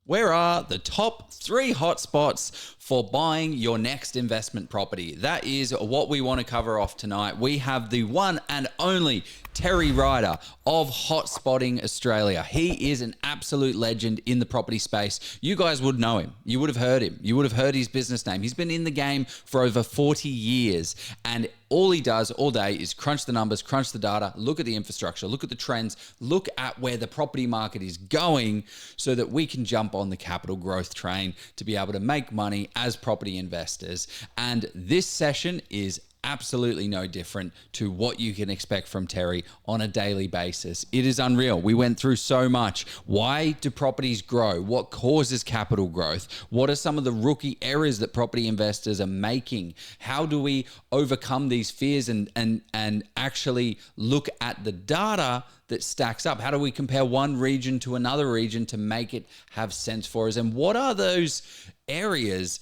Where are the top 3 hotspots for buying your next investment property? That is what we want to cover off tonight. We have the one and only Terry Ryder of Hotspotting Australia. He is an absolute legend in the property space. You guys would know him. You would have heard him. You would have heard his business name. He's been in the game for over 40 years, and all he does all day is crunch the numbers, crunch the data, look at the infrastructure, look at the trends, look at where the property market is going so that we can jump on the capital growth train to be able to make money as property investors. And this session is absolutely no different to what you can expect from Terry on a daily basis. It is unreal. We went through so much. Why do properties grow? What causes capital growth? What are some of the rookie errors that property investors are making? How do we overcome these fears and actually look at the data that stacks up? How do we compare one region to another region to make it have sense for us? And what are those areas,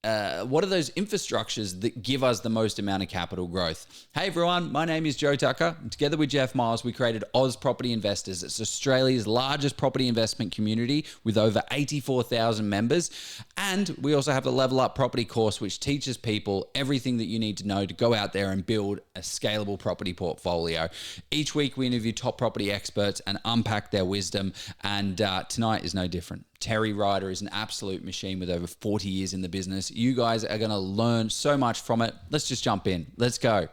what are those infrastructures that give us the most amount of capital growth? Hey everyone, my name is Joe Tucker. Together with Jeff Miles, we created Oz Property Investors. It's Australia's largest property investment community with over 84,000 members. And we also have the Level Up Property course, which teaches people everything that you need to know to go out there and build a scalable property portfolio. Each week we interview top property experts and unpack their wisdom. And tonight is no different. Terry Ryder is an absolute machine with over 40 years in the business. You guys are going to learn so much from it. Let's just jump in. Let's go.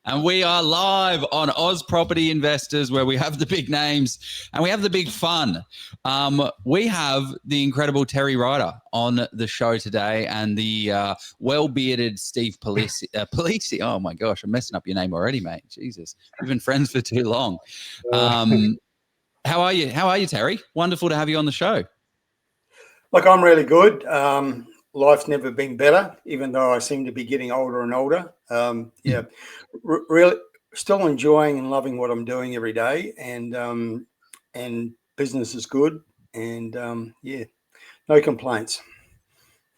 And we are live on Oz Property Investors, where we have the big names and we have the big fun. We have the incredible Terry Ryder on the show today, and the well-bearded Steve Polisi. Oh my gosh, I'm messing up your name already, mate. Jesus, we've been friends for too long. How are you? How are you, Terry? Wonderful to have you on the show. Look, I'm really good. Life's never been better, even though I seem to be getting older and older. Really still enjoying and loving what I'm doing every day, and business is good, and no complaints.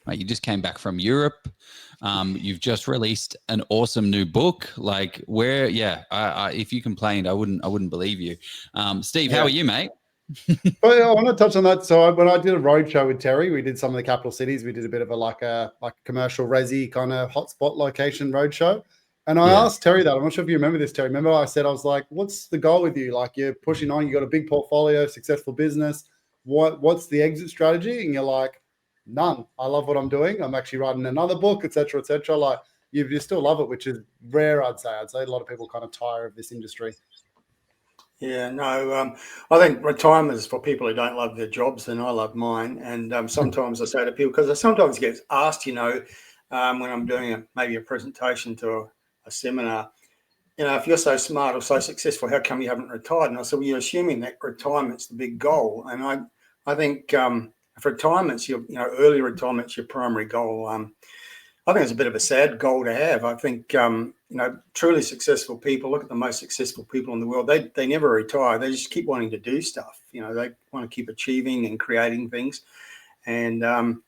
You just came back from Europe. You've just released an awesome new book. Like, if you complained, I wouldn't believe you. Steve, how are you, mate? Well, I want to touch on that. So when I did a roadshow with Terry, we did some of the capital cities. We did a bit of a commercial resi kind of hotspot location roadshow. And I asked Terry that. I'm not sure if you remember this, Terry. Remember I was like, what's the goal with you? Like, you're pushing on, you got a big portfolio, successful business. What's the exit strategy? And you're like, none. I love what I'm doing. I'm actually writing another book, et cetera, et cetera. Like, you still love it, which is rare, I'd say. I'd say a lot of people kind of tire of this industry. Yeah, no, I think retirement is for people who don't love their jobs, and I love mine. And sometimes I say to people, because I sometimes get asked, when I'm doing maybe a presentation to a seminar, if you're so smart or so successful, how come you haven't retired? And I said, well, you're assuming that retirement's the big goal. And I think if retirement's early retirement's your primary goal, I think it's a bit of a sad goal to have. I think, truly successful people, look at the most successful people in the world, they never retire. They just keep wanting to do stuff. They want to keep achieving and creating things. And, I'm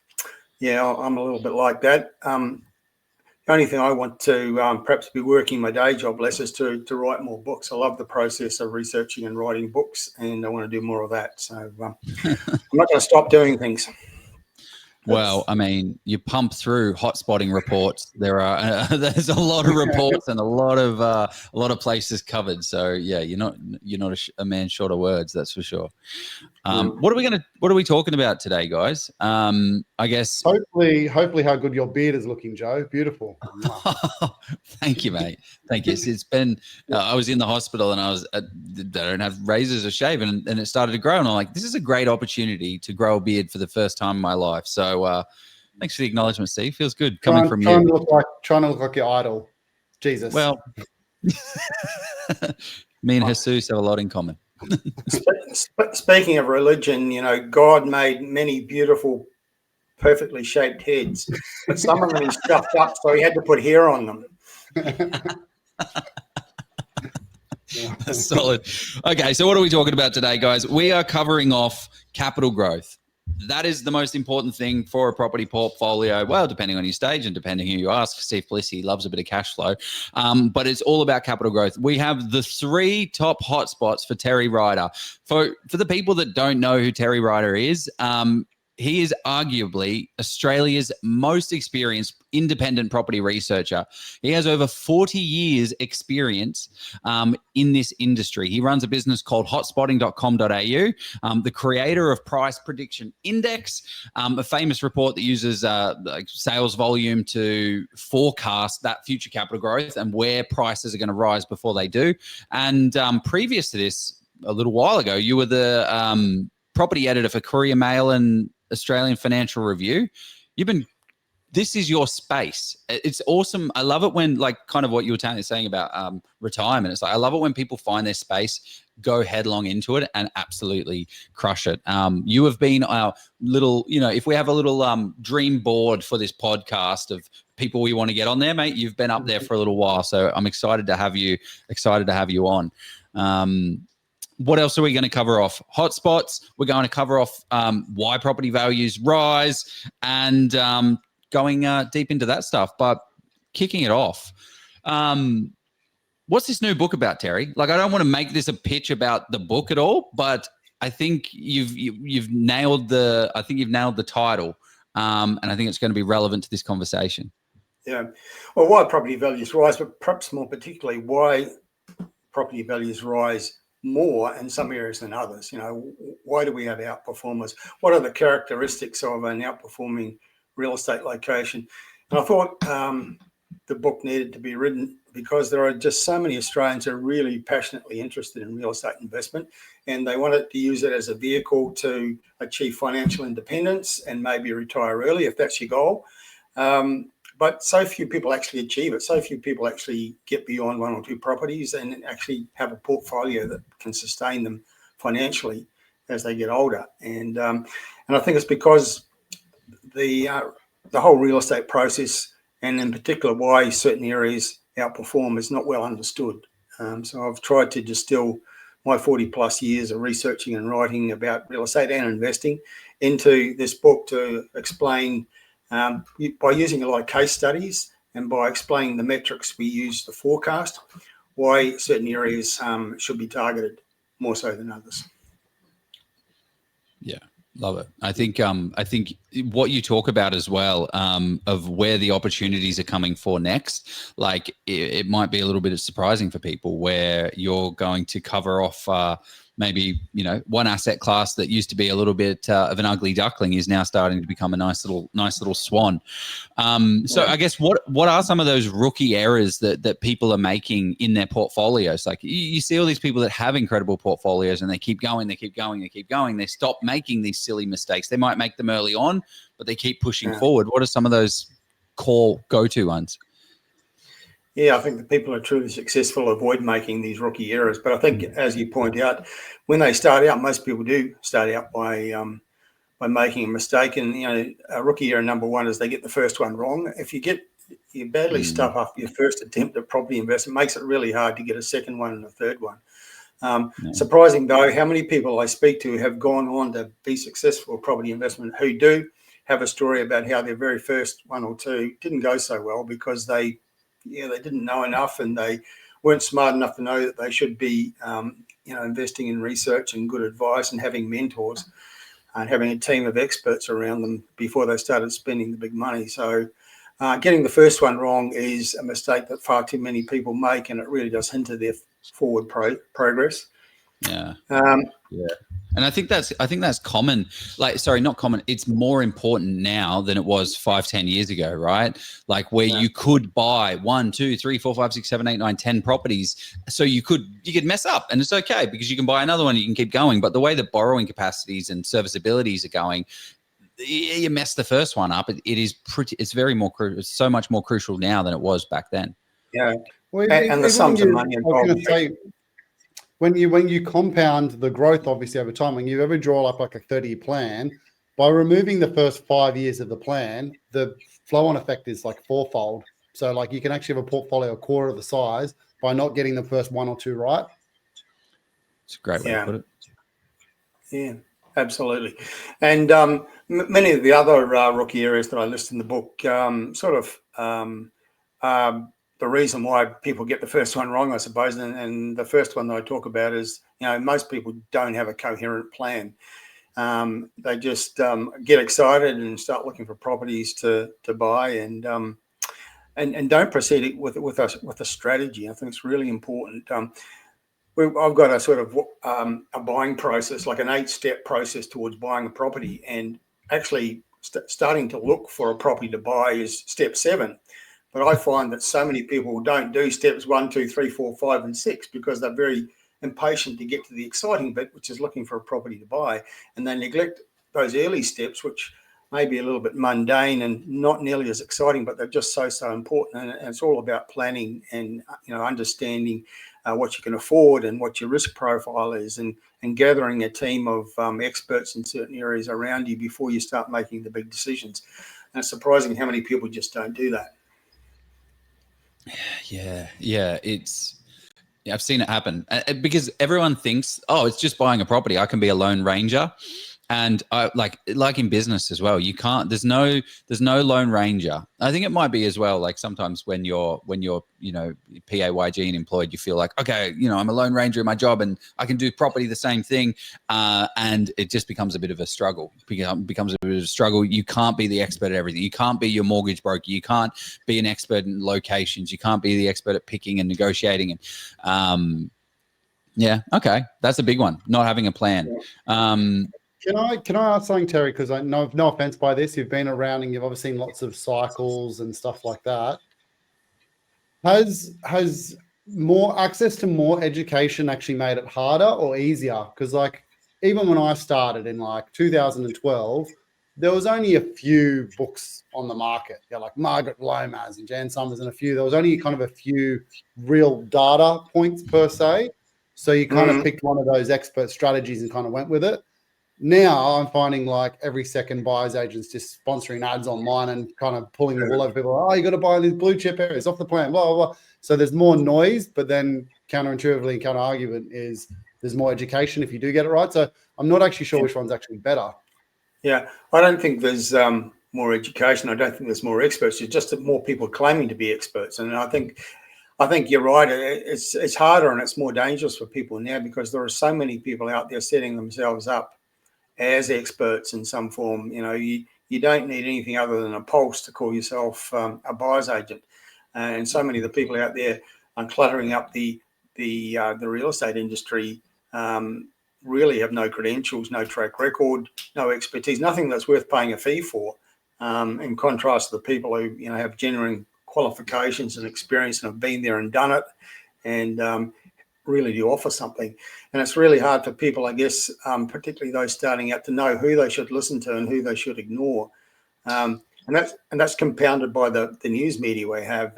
a little bit like that. The only thing I want to perhaps be working my day job less is to write more books. I love the process of researching and writing books, and I want to do more of that. So I'm not going to stop doing things. Well, I mean, you pump through hotspotting reports. There's a lot of reports and a lot of places covered. So yeah, you're not a man short of words, that's for sure. What are we talking about today, guys? I guess hopefully how good your beard is looking, Joe. Beautiful. Thank you, mate. Thank you. It's been I was in the hospital and I don't have razors or shave, and it started to grow, and I'm like, this is a great opportunity to grow a beard for the first time in my life. So thanks for the acknowledgement, Steve. Feels good coming from you. Trying to look like your idol, Jesus. Well, me and Jesus have a lot in common. Speaking of religion, God made many beautiful, perfectly shaped heads, but some of them he stuffed up, so he had to put hair on them. Solid. Okay, so what are we talking about today, guys? We are covering off capital growth. that is the most important thing for a property portfolio. Well, depending on your stage and depending who you ask. Steve Blissey loves a bit of cash flow, but it's all about capital growth. We have the 3 top hotspots for Terry Ryder. For the people that don't know who Terry Ryder is, he is arguably Australia's most experienced independent property researcher. He has over 40 years experience in this industry. He runs a business called hotspotting.com.au, the creator of Price Prediction Index, a famous report that uses like sales volume to forecast that future capital growth and where prices are going to rise before they do. And previous to this, a little while ago, you were the property editor for Courier Mail and Australian Financial Review. This is your space. It's awesome. I love it when, like, kind of what you were saying about retirement. It's like, I love it when people find their space, go headlong into it, and absolutely crush it. You have been our little, if we have a little dream board for this podcast of people we want to get on there, mate, you've been up there for a little while. So I'm excited to have you on. What else are we going to cover off? Hotspots. We're going to cover off why property values rise and going deep into that stuff. But kicking it off, what's this new book about, Terry? Like, I don't want to make this a pitch about the book at all, but I think you've nailed the title, and I think it's going to be relevant to this conversation. Yeah. Well, why property values rise, but perhaps more particularly why property values rise more in some areas than others. Why do we have outperformers? What are the characteristics of an outperforming real estate location? And I thought the book needed to be written because there are just so many Australians who are really passionately interested in real estate investment, and they wanted to use it as a vehicle to achieve financial independence and maybe retire early if that's your goal. But so few people actually achieve it. So few people actually get beyond 1 or 2 properties and actually have a portfolio that can sustain them financially as they get older. And I think it's because the whole real estate process, and in particular why certain areas outperform, is not well understood. So I've tried to distill my 40 plus years of researching and writing about real estate and investing into this book to explain, by using a lot of case studies and by explaining the metrics we use to forecast, why certain areas should be targeted more so than others. Yeah, love it. I think what you talk about as well, of where the opportunities are coming for next, like it might be a little bit surprising for people where you're going to cover off maybe, one asset class that used to be a little bit of an ugly duckling is now starting to become a nice little swan. So I guess what are some of those rookie errors that people are making in their portfolios? Like you see all these people that have incredible portfolios and they keep going. They stop making these silly mistakes. They might make them early on, but they keep pushing forward. What are some of those core go-to ones? Yeah, I think the people who are truly successful avoid making these rookie errors. But I think, as you point out, when they start out, most people do start out by making a mistake. And, a rookie error number one is they get the first one wrong. If you badly stuff up your first attempt at property investment, it makes it really hard to get a second one and a third one. Surprising, though, how many people I speak to have gone on to be successful property investment who do have a story about how their very first 1 or 2 didn't go so well because they didn't know enough and they weren't smart enough to know that they should be, investing in research and good advice and having mentors and having a team of experts around them before they started spending the big money. So getting the first one wrong is a mistake that far too many people make, and it really does hinder their forward progress. Yeah. And I think that's common. Like, sorry, not common. It's more important now than it was 5-10 years ago, right? Like where you could buy 1, 2, 3, 4, 5, 6, 7, 8, 9, 10 properties. So you could mess up and it's okay because you can buy another one, you can keep going. But the way that borrowing capacities and serviceabilities are going, you mess the first one up. It's so much more crucial now than it was back then. Yeah. Well, and the sums of money involved. When you compound the growth, obviously, over time, when you ever draw up like a 30-year plan, by removing the first 5 years of the plan, the flow-on effect is like fourfold. So like you can actually have a portfolio a quarter of the size by not getting the first 1 or 2 right. It's a great way to put it. Yeah. Absolutely. And many of the other rookie areas that I list in the book the reason why people get the first one wrong, I suppose. And the first one that I talk about is, most people don't have a coherent plan. They just get excited and start looking for properties to buy, and don't proceed with a strategy. I think it's really important. I've got a sort of a buying process, like an 8-step process towards buying a property, and actually starting to look for a property to buy is step 7. But I find that so many people don't do steps 1, 2, 3, 4, 5, and 6 because they're very impatient to get to the exciting bit, which is looking for a property to buy, and they neglect those early steps, which may be a little bit mundane and not nearly as exciting, but they're just so important. And it's all about planning and understanding what you can afford and what your risk profile is, and gathering a team of experts in certain areas around you before you start making the big decisions. And it's surprising how many people just don't do that. Yeah, I've seen it happen because everyone thinks, oh, it's just buying a property. I can be a lone ranger. And I like in business as well, you can't, there's no lone ranger. I think it might be as well, like sometimes when you're, PAYG and employed, you feel like, okay, I'm a lone ranger in my job and I can do property the same thing. And it just becomes a bit of a struggle. Becomes a bit of a struggle. You can't be the expert at everything. You can't be your mortgage broker. You can't be an expert in locations. You can't be the expert at picking and negotiating. And yeah, okay. That's a big one. Not having a plan. Can I ask something, Terry? Because I know, no offense by this, you've been around and you've obviously seen lots of cycles and stuff like that. Has more access to more education actually made it harder or easier? Because like even when I started in like 2012, there was only a few books on the market. Yeah, like Margaret Lomas and Jan Summers and a few. There was only kind of a few real data points per se. So you kind of picked one of those expert strategies and kind of went with it. Now I'm finding like every second buyer's agent's just sponsoring ads online and kind of pulling the wool over people. Oh, you got to buy these blue chip areas off the plan, blah, blah, blah. So there's more noise, but then counterintuitively, counter argument is there's more education if you do get it right. So I'm not actually sure which one's actually better. Yeah, I don't think there's more education. I don't think there's more experts. There's just more people claiming to be experts. And I think you're right. It's harder and it's more dangerous for people now because there are so many people out there setting themselves up as experts in some form. You don't need anything other than a pulse to call yourself a buyer's agent. And so many of the people out there are cluttering up the real estate industry really have no credentials, no track record, no expertise, nothing that's worth paying a fee for. In contrast to the people who have genuine qualifications and experience and have been there and done it, and really do offer something. And it's really hard for people, I guess, particularly those starting out, to know who they should listen to and who they should ignore. And that's compounded by the news media we have.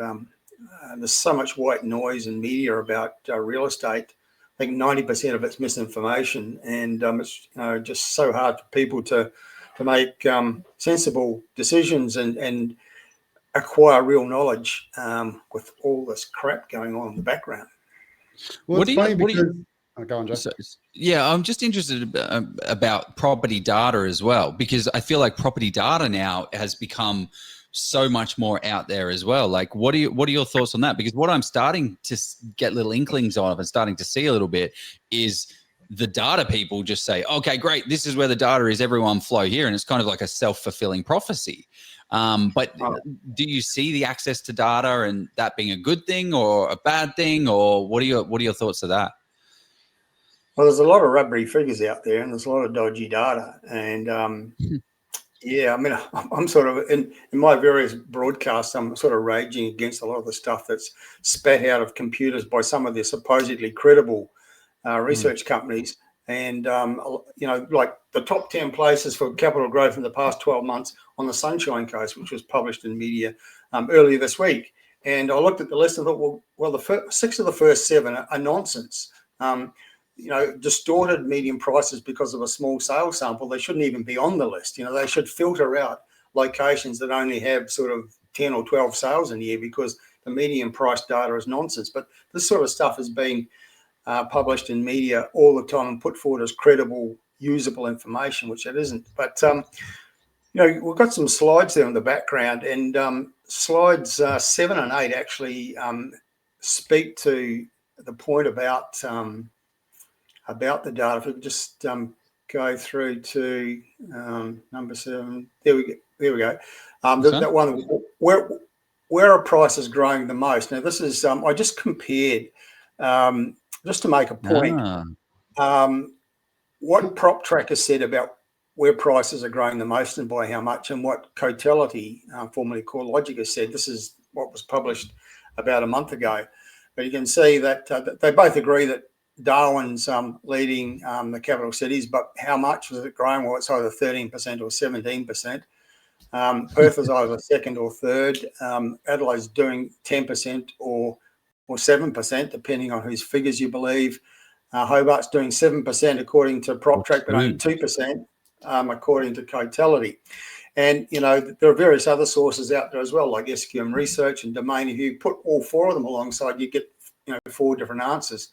There's so much white noise in media about real estate. I think 90% of it's misinformation, and it's just so hard for people to make sensible decisions and acquire real knowledge with all this crap going on in the background. Well, go on, Joe. So, yeah, I'm just interested about property data as well, because I feel like property data now has become so much more out there as well. Like, what are your thoughts on that? Because what I'm starting to get little inklings of and starting to see a little bit is the data people just say, okay, great, this is where the data is, everyone flow here. And it's kind of like a self-fulfilling prophecy. But do you see the access to data and that being a good thing or a bad thing, or what are your thoughts to that? Well, there's a lot of rubbery figures out there, and there's a lot of dodgy data. And yeah, I mean, I'm sort of in my various broadcasts, I'm sort of raging against a lot of the stuff that's spat out of computers by some of the supposedly credible research companies. And, like the top 10 places for capital growth in the past 12 months on the Sunshine Coast, which was published in media earlier this week. And I looked at the list and thought, well, the 6 of the first 7 are nonsense. Distorted median prices because of a small sales sample. They shouldn't even be on the list. They should filter out locations that only have sort of 10 or 12 sales in a year because the median price data is nonsense. But this sort of stuff is being published in media all the time and put forward as credible, usable information, which it isn't. But we've got some slides there in the background, and slides 7 and 8 actually speak to the point about the data. If we could just go through to number 7, there we go. That one where are prices growing the most? Now this is I just compared just to make a point. What Prop Tracker said about where prices are growing the most and by how much, and what Cotality, formerly CoreLogic, has said. This is what was published about a month ago. But you can see that they both agree that Darwin's leading the capital cities, but how much was it growing? Well, it's either 13% or 17%. Perth is either second or third. Adelaide's doing 10% or 7%, depending on whose figures you believe. Hobart's doing 7% according to PropTrack, but only 2% according to Cotality. And, there are various other sources out there as well, like SQM Research and Domain. If you put all 4 of them alongside, you get, 4 different answers.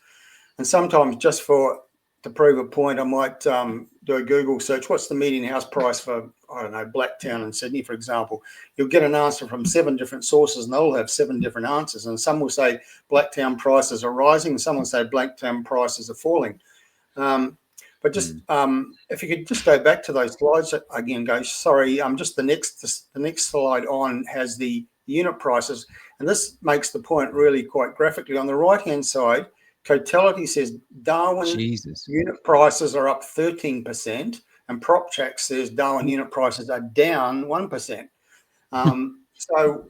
And sometimes just to prove a point, I might do a Google search. What's the median house price for, I don't know, Blacktown in Sydney, for example? You'll get an answer from 7 different sources, and they'll have 7 different answers. And some will say Blacktown prices are rising, and some will say Blacktown prices are falling. But just if you could just go back to those slides again, sorry. Just the next slide on has the unit prices, and this makes the point really quite graphically. On the right-hand side, Cotality says Darwin unit prices are up 13%, and PropTrack says Darwin unit prices are down 1%. So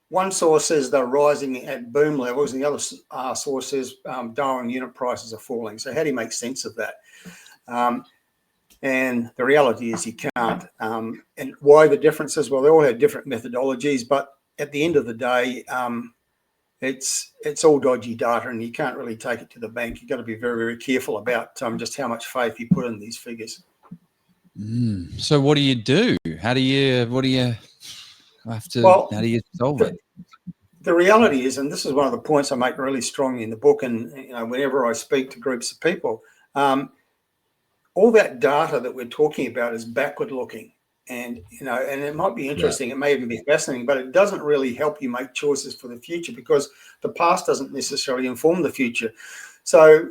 one source says they're rising at boom levels, and the other source says Darwin unit prices are falling. So how do you make sense of that? And the reality is you can't. And why the differences? Well, they all have different methodologies, but at the end of the day, it's all dodgy data, and you can't really take it to the bank. You've got to be very, very careful about just how much faith you put in these figures. So what do you do? How do you solve it? The reality is, and this is one of the points I make really strongly in the book, and whenever I speak to groups of people, all that data that we're talking about is backward looking. And, and it might be interesting, it may even be fascinating, but it doesn't really help you make choices for the future, because the past doesn't necessarily inform the future. So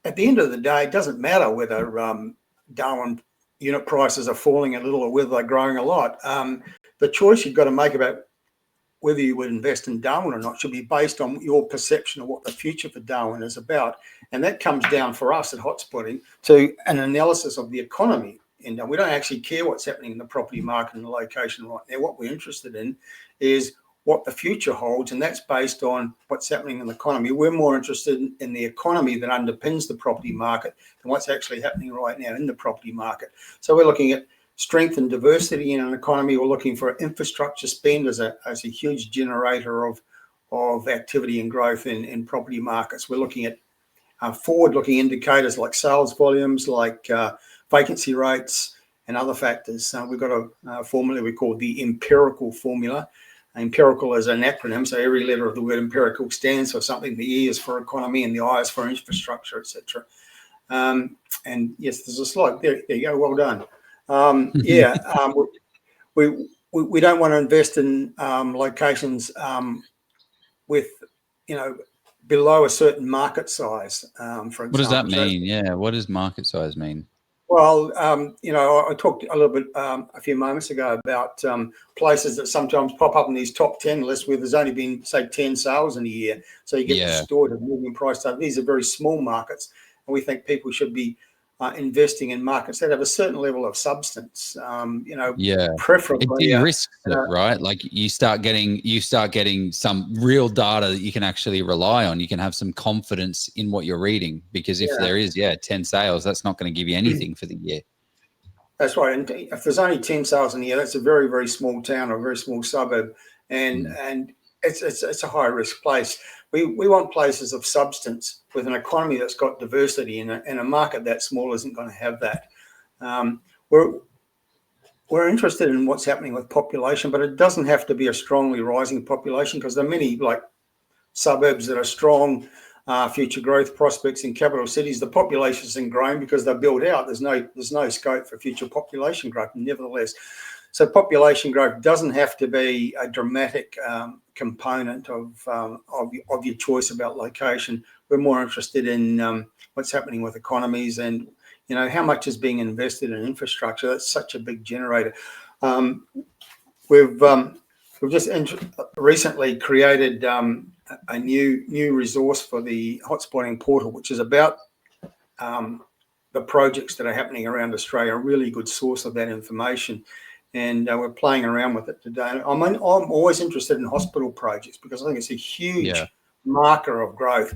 at the end of the day, it doesn't matter whether Darwin unit prices are falling a little or whether they're growing a lot. The choice you've got to make about whether you would invest in Darwin or not should be based on your perception of what the future for Darwin is about. And that comes down for us at Hotspotting to an analysis of the economy. And we don't actually care what's happening in the property market and the location right now. What we're interested in is what the future holds, and that's based on what's happening in the economy. We're more interested in the economy that underpins the property market than what's actually happening right now in the property market. So we're looking at strength and diversity in an economy. We're looking for infrastructure spend as a huge generator of activity and growth in property markets. We're looking at forward-looking indicators like sales volumes, like vacancy rates, and other factors. We've got a formula we call the Empirical formula. Empirical is an acronym, so every letter of the word empirical stands for something. The E is for economy, and the I is for infrastructure, etc. And yes, there's a slide. There you go. Well done. We don't want to invest in locations with, below a certain market size. For example, what does that mean? Yeah, what does market size mean? Well, I talked a little bit a few moments ago about places that sometimes pop up in these top 10 lists where there's only been, say, 10 sales in a year. So you get distorted median price. These are very small markets, and we think people should be investing in markets that have a certain level of substance. Preferably. It de-risks it, right? Like you start getting some real data that you can actually rely on. You can have some confidence in what you're reading, because if there is 10 sales, that's not going to give you anything for the year. That's right. And if there's only 10 sales in the year, that's a very, very small town or a very small suburb, and it's a high risk place. We want places of substance with an economy that's got diversity, and a market that small isn't going to have that. We're interested in what's happening with population, but it doesn't have to be a strongly rising population, because there are many like suburbs that are strong future growth prospects in capital cities. The population isn't growing because they're built out. There's no scope for future population growth, nevertheless. So population growth doesn't have to be a dramatic component of your choice about location. We're more interested in what's happening with economies and, you know, how much is being invested in infrastructure. That's such a big generator. We've just recently created a new resource for the hotspotting portal, which is about the projects that are happening around Australia, a really good source of that information. And we're playing around with it today. I'm always interested in hospital projects because I think it's a huge marker of growth.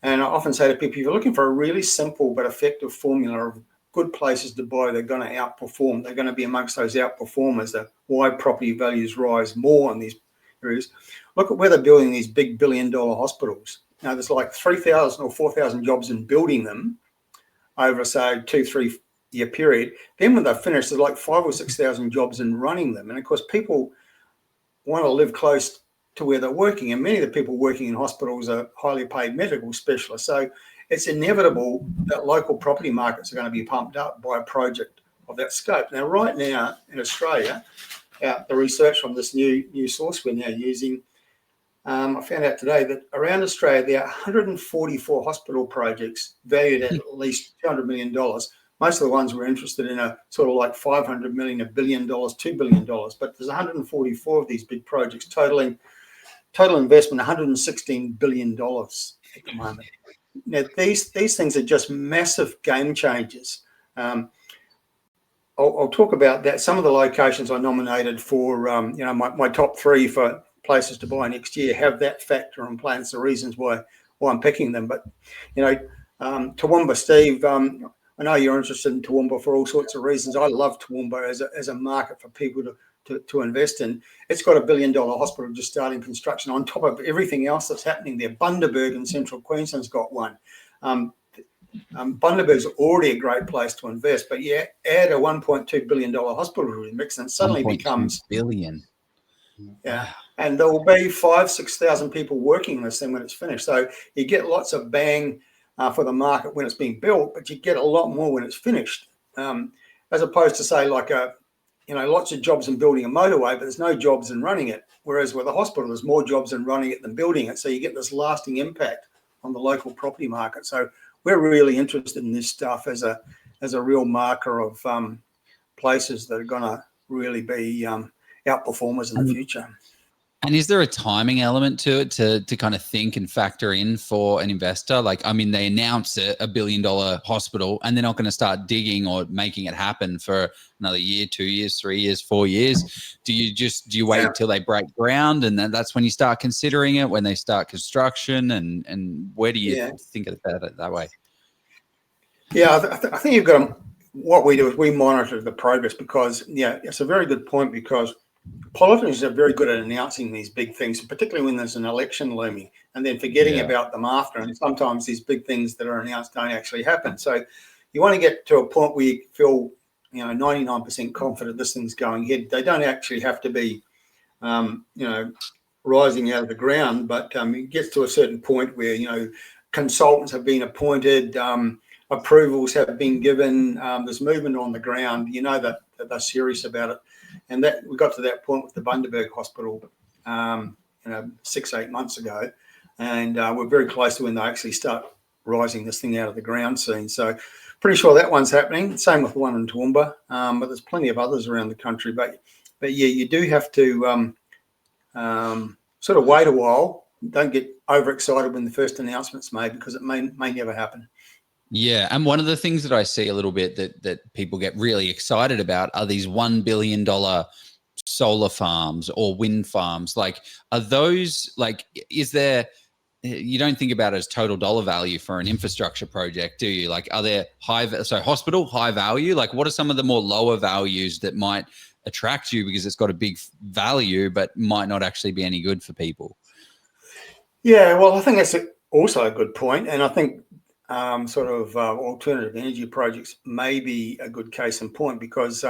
And I often say to people, if you're looking for a really simple but effective formula of good places to buy, they're going to outperform. They're going to be amongst those outperformers. That why property values rise more in these areas. Look at where they're building these big billion-dollar hospitals. Now, there's like 3,000 or 4,000 jobs in building them over, say, 2-3 year period. Then when they're finished, there's like 5,000 or 6,000 jobs in running them. And of course, people want to live close to where they're working. And many of the people working in hospitals are highly paid medical specialists. So it's inevitable that local property markets are going to be pumped up by a project of that scope. Now, right now in Australia, the research from this new source we're now using, I found out today that around Australia, there are 144 hospital projects valued at least $200 million. Most of the ones we're interested in are sort of like $500 million, $1 billion, $2 billion. But there's 144 of these big projects total investment $116 billion at the moment. Now, these things are just massive game changers. I'll talk about that. Some of the locations I nominated for, my top 3 for places to buy next year have that factor in play. It's the reasons why I'm picking them. But, Toowoomba, Steve, I know you're interested in Toowoomba for all sorts of reasons. I love Toowoomba as a market for people to invest in. It's got a $1 billion hospital just starting construction on top of everything else that's happening there. Bundaberg in central Queensland's got one. Bundaberg's already a great place to invest, but add a $1.2 billion hospital to the mix and it suddenly becomes billion. Yeah. And there will be 5,000-6,000 people working in this thing when it's finished. So you get lots of bang for the market when it's being built, but you get a lot more when it's finished. As opposed to say like lots of jobs in building a motorway, but there's no jobs in running it. Whereas with a hospital, there's more jobs in running it than building it. So you get this lasting impact on the local property market. So we're really interested in this stuff as a real marker of places that are going to really be outperformers in the future. And is there a timing element to it to kind of think and factor in for an investor? Like, I mean, they announce a $1 billion hospital and they're not going to start digging or making it happen for another year, 2 years, 3 years, 4 years. Do you wait until they break ground and then that's when you start considering it, when they start construction, and where do you think about it that way? Yeah, I think you've got what we do is we monitor the progress because, it's a very good point because politicians are very good at announcing these big things, particularly when there's an election looming, and then forgetting about them after. And sometimes these big things that are announced don't actually happen. So you want to get to a point where you feel, 99% confident this thing's going ahead. They don't actually have to be, rising out of the ground, but it gets to a certain point where, consultants have been appointed, approvals have been given, there's movement on the ground, that they're serious about it. And that we got to that point with the Bundaberg Hospital, 6-8 months ago, and we're very close to when they actually start rising this thing out of the ground soon. So, pretty sure that one's happening. Same with the one in Toowoomba, but there's plenty of others around the country. But you do have to sort of wait a while. Don't get overexcited when the first announcement's made because it may never happen. Yeah, and one of the things that I see a little bit that people get really excited about are these $1 billion solar farms or wind farms. Like, are those is there? You don't think about it as total dollar value for an infrastructure project, do you? Like, are there hospital high value? Like, what are some of the more lower values that might attract you because it's got a big value but might not actually be any good for people? Yeah, well, I think that's also a good point, and I think. Alternative energy projects may be a good case in point because,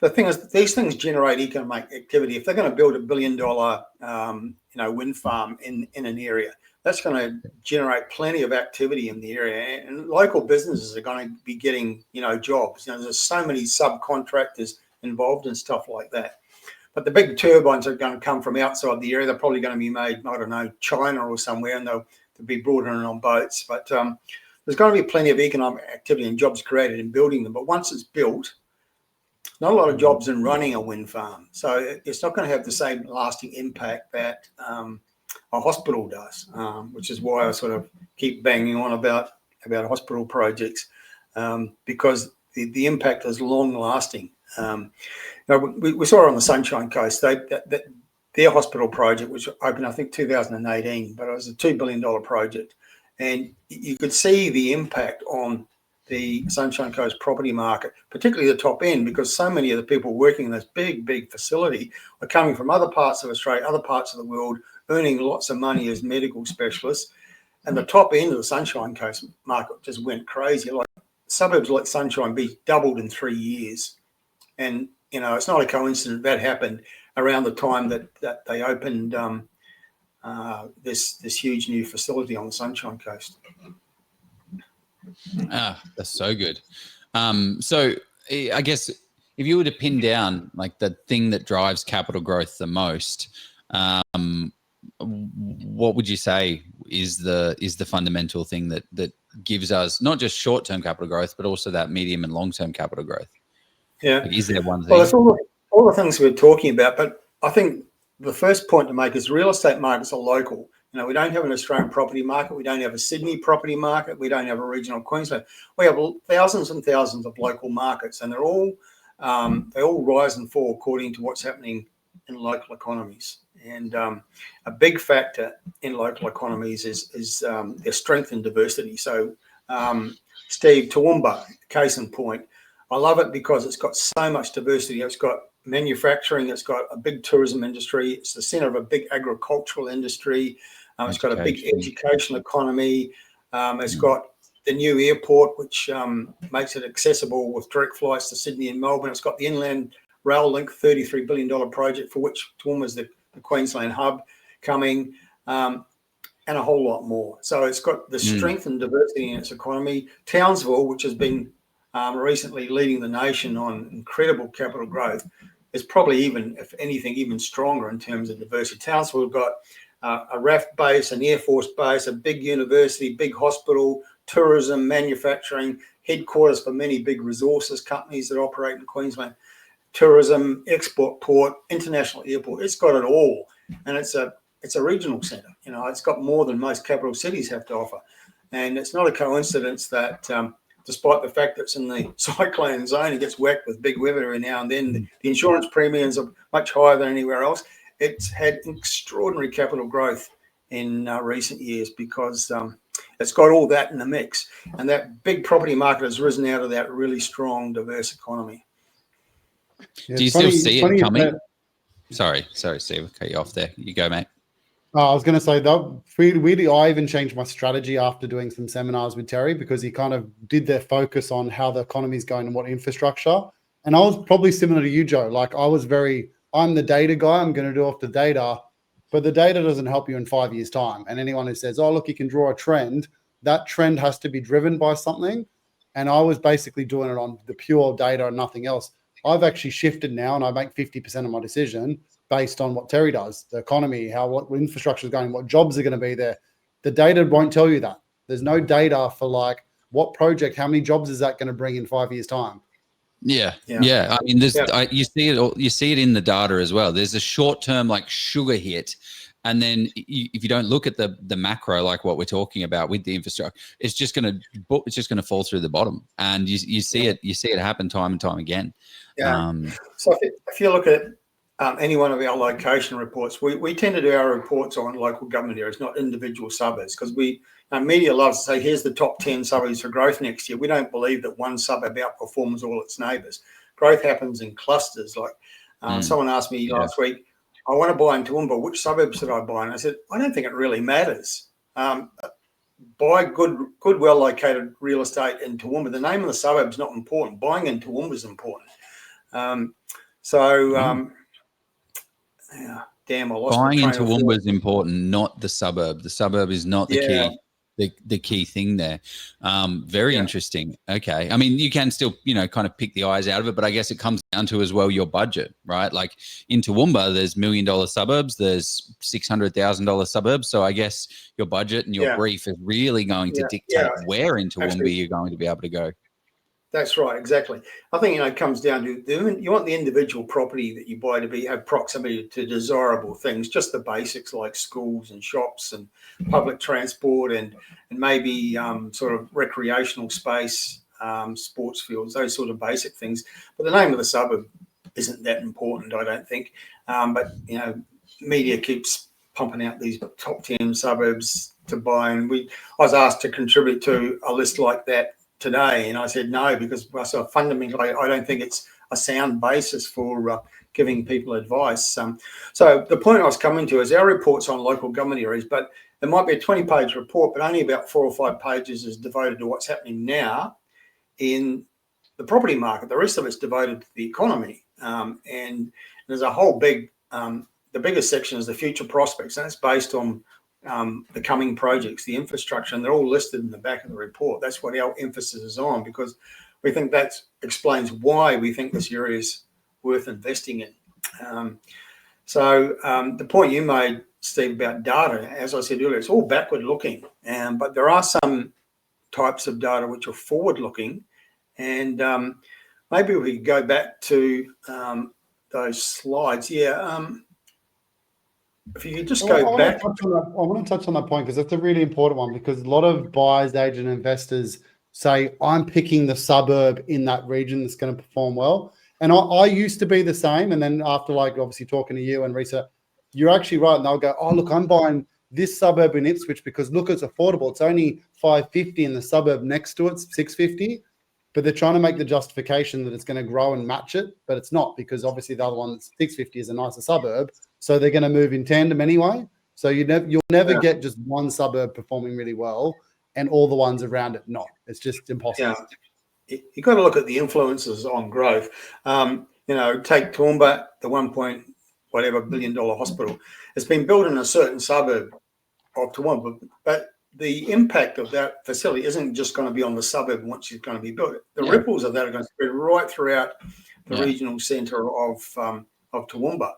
the thing is, these things generate economic activity. If they're going to build $1 billion, wind farm in an area, that's going to generate plenty of activity in the area, and local businesses are going to be getting, jobs. There's so many subcontractors involved and stuff like that. But the big turbines are going to come from outside the area. They're probably going to be made, I don't know, China or somewhere, and they'll be brought in on boats. But there's going to be plenty of economic activity and jobs created in building them. But once it's built, not a lot of jobs in running a wind farm. So it's not going to have the same lasting impact that a hospital does, which is why I sort of keep banging on about hospital projects, because the impact is long lasting. We saw it on the Sunshine Coast. Their hospital project, which opened, I think, 2018, but it was a $2 billion project. And you could see the impact on the Sunshine Coast property market, particularly the top end, because so many of the people working in this big facility are coming from other parts of Australia, other parts of the world, earning lots of money as medical specialists. And the top end of the Sunshine Coast market just went crazy. Like suburbs like Sunshine Beach doubled in 3 years. And, it's not a coincidence that happened around the time that they opened this huge new facility on the Sunshine Coast. That's so good. So I guess if you were to pin down like the thing that drives capital growth the most, what would you say is the fundamental thing that gives us not just short-term capital growth, but also that medium and long-term capital growth? Yeah. Like, is there one thing? Well, that's all the things we're talking about. But I think the first point to make is real estate markets are local. We don't have an Australian property market. We don't have a Sydney property market. We don't have a regional Queensland. We have thousands and thousands of local markets, and they all rise and fall according to what's happening in local economies. And a big factor in local economies is their strength and diversity. So, Steve, Toowoomba, case in point, I love it because it's got so much diversity. It's got manufacturing. It's got a big tourism industry. It's the centre of a big agricultural industry. It's got a big education economy. It's got the new airport, which makes it accessible with direct flights to Sydney and Melbourne. It's got the Inland Rail Link, $33 billion project for which Toowoomba is the Queensland hub coming, and a whole lot more. So it's got the strength and diversity in its economy. Townsville, which has been recently leading the nation on incredible capital growth, is probably if anything, even stronger in terms of diversity. Townsville got a RAF base, an Air Force base, a big university, big hospital, tourism, manufacturing, headquarters for many big resources companies that operate in Queensland, tourism, export port, international airport. It's got it all, and it's a regional centre. It's got more than most capital cities have to offer, and it's not a coincidence that despite the fact that it's in the cyclone zone, it gets whacked with big weather every now and then. The insurance premiums are much higher than anywhere else. It's had extraordinary capital growth in recent years because it's got all that in the mix. And that big property market has risen out of that really strong, diverse economy. Yeah, do you still see it coming? Sorry, Steve, I'll cut you off there. You go, mate. I was going to say that I even changed my strategy after doing some seminars with Terry, because he kind of did their focus on how the economy is going and what infrastructure. And I was probably similar to you, Joe. Like I'm the data guy. I'm going to do off the data, but the data doesn't help you in 5 years' time. And anyone who says, oh, look, you can draw a trend, that trend has to be driven by something. And I was basically doing it on the pure data and nothing else. I've actually shifted now, and I make 50% of my decision based on what Terry does, the economy, what infrastructure is going, what jobs are going to be there. The data won't tell you that. There's no data for like what project, how many jobs is that going to bring in 5 years' time? Yeah. I mean, you see it in the data as well. There's a short-term like sugar hit, and then if you don't look at the macro, like what we're talking about with the infrastructure, it's just going to fall through the bottom, and you see it happen time and time again. Yeah. So if you look at any one of our location reports, we tend to do our reports on local government areas, not individual suburbs, because media loves to say, here's the top 10 suburbs for growth next year. We don't believe that one suburb outperforms all its neighbours. Growth happens in clusters. Like someone asked me last week, I want to buy in Toowoomba, which suburbs should I buy? And I said, I don't think it really matters. Buy good, well-located real estate in Toowoomba. The name of the suburb is not important. Buying in Toowoomba is important. Yeah, damn, I lost my Buying train into of thought. Toowoomba is important, not the suburb. The suburb is not the Yeah. key. The key thing there. Very interesting. Okay. I mean, you can still, kind of pick the eyes out of it, but I guess it comes down to as well your budget, right? Like in Toowoomba, there's $1 million suburbs, there's $600,000 suburbs. So I guess your budget and your brief is really going to dictate where in Toowoomba you're going to be able to go. That's right, exactly. I think, it comes down to you want the individual property that you buy to have proximity to desirable things, just the basics like schools and shops and public transport and maybe sort of recreational space, sports fields, those sort of basic things. But the name of the suburb isn't that important, I don't think. But, media keeps pumping out these top 10 suburbs to buy. And I was asked to contribute to a list like that today, and I said no, because fundamentally I don't think it's a sound basis for giving people advice. So the point I was coming to is our reports on local government areas, but it might be a 20-page report, but only about 4 or 5 pages is devoted to what's happening now in the property market. The rest of it's devoted to the economy, and there's a whole big the biggest section is the future prospects, and that's based on the coming projects, the infrastructure, and they're all listed in the back of the report. That's what our emphasis is on, because we think that explains why we think this area is worth investing in. The point you made, Steve, about data, as I said earlier, it's all backward looking, but there are some types of data which are forward looking, and maybe we could go back to those slides. If you could just go back. I want to touch on that point because that's a really important one, because a lot of buyers, agent investors say, I'm picking the suburb in that region that's going to perform well. And I used to be the same. And then after obviously talking to you and Risa, you're actually right. And they'll go, oh, look, I'm buying this suburb in Ipswich because look, it's affordable. It's only $550 in the suburb next to it's $650. But they're trying to make the justification that it's going to grow and match it, but it's not, because obviously the other one that's $650 is a nicer suburb, so they're going to move in tandem anyway. So you'll never get just one suburb performing really well and all the ones around it not. It's just impossible. Yeah, you've got to look at the influences on growth. Take Toowoomba, the $1 billion hospital. It's been built in a certain suburb of Toowoomba, but the impact of that facility isn't just going to be on the suburb once it's going to be built. The ripples of that are going to spread right throughout the regional centre of Toowoomba.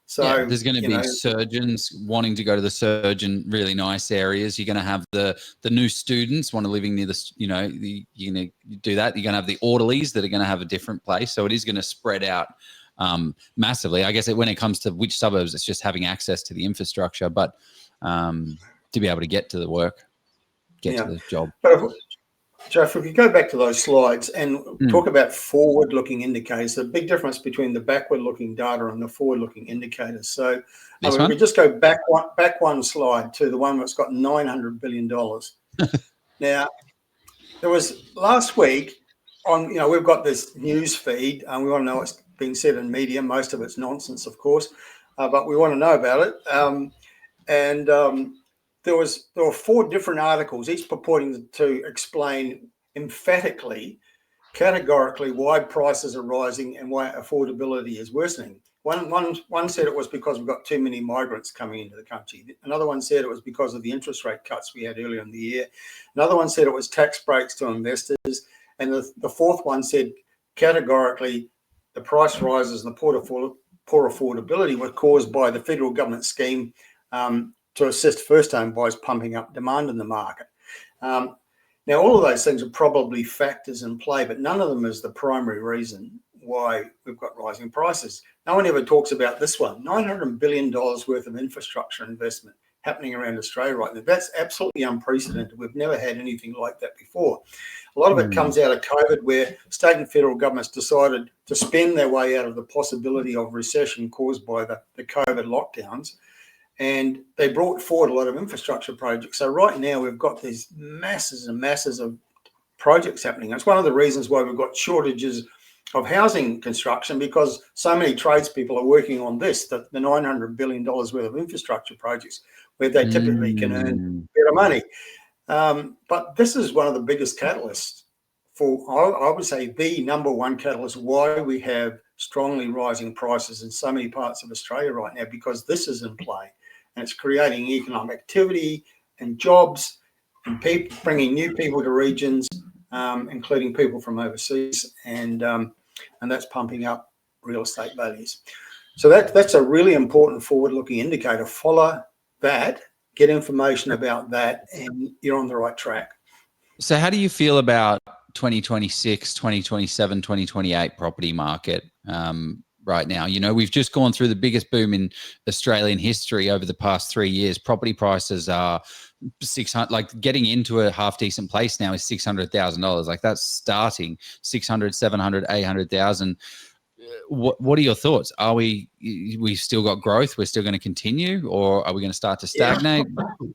So there's going to be surgeons wanting to go to the surgeon really nice areas. You're going to have the new students want to living near the, you're going to do that. You're going to have the orderlies that are going to have a different place. So it is going to spread out massively. I guess when it comes to which suburbs, it's just having access to the infrastructure, but to be able to get to the work, get to the job. But Jeff, if you go back to those slides and talk about forward-looking indicators, the big difference between the backward-looking data and the forward-looking indicators. So we just go back one slide to the one that's got $900 billion. Now, there was last week on, we've got this news feed and we want to know what's being said in media. Most of it's nonsense, of course, but we want to know about it. There were 4 different articles, each purporting to explain emphatically, categorically, why prices are rising and why affordability is worsening. One said it was because we've got too many migrants coming into the country. Another one said it was because of the interest rate cuts we had earlier in the year. Another one said it was tax breaks to investors. And the fourth one said categorically the price rises and the poor affordability were caused by the federal government scheme to assist first-home buyers pumping up demand in the market. Now, all of those things are probably factors in play, but none of them is the primary reason why we've got rising prices. No one ever talks about this one, $900 billion worth of infrastructure investment happening around Australia right now. That's absolutely unprecedented. We've never had anything like that before. A lot of it comes out of COVID, where state and federal governments decided to spend their way out of the possibility of recession caused by the COVID lockdowns. And they brought forward a lot of infrastructure projects. So right now we've got these masses and masses of projects happening. That's one of the reasons why we've got shortages of housing construction, because so many tradespeople are working on the $900 billion worth of infrastructure projects where they typically can earn better money. But this is one of the biggest catalysts I would say the number one catalyst why we have strongly rising prices in so many parts of Australia right now, because this is in play, and it's creating economic activity and jobs and people, bringing new people to regions, including people from overseas, and that's pumping up real estate values. So that's a really important forward-looking indicator. Follow that, get information about that, and you're on the right track. So how do you feel about 2026, 2027, 2028 property market right now? You know, we've just gone through the biggest boom in Australian history over the past 3 years. Property prices are 600, like getting into a half decent place now is $600,000. Like that's starting 600, 700, 800,000. What are your thoughts? Are we still got growth? We're still going to continue, or are we going to start to stagnate? Yeah.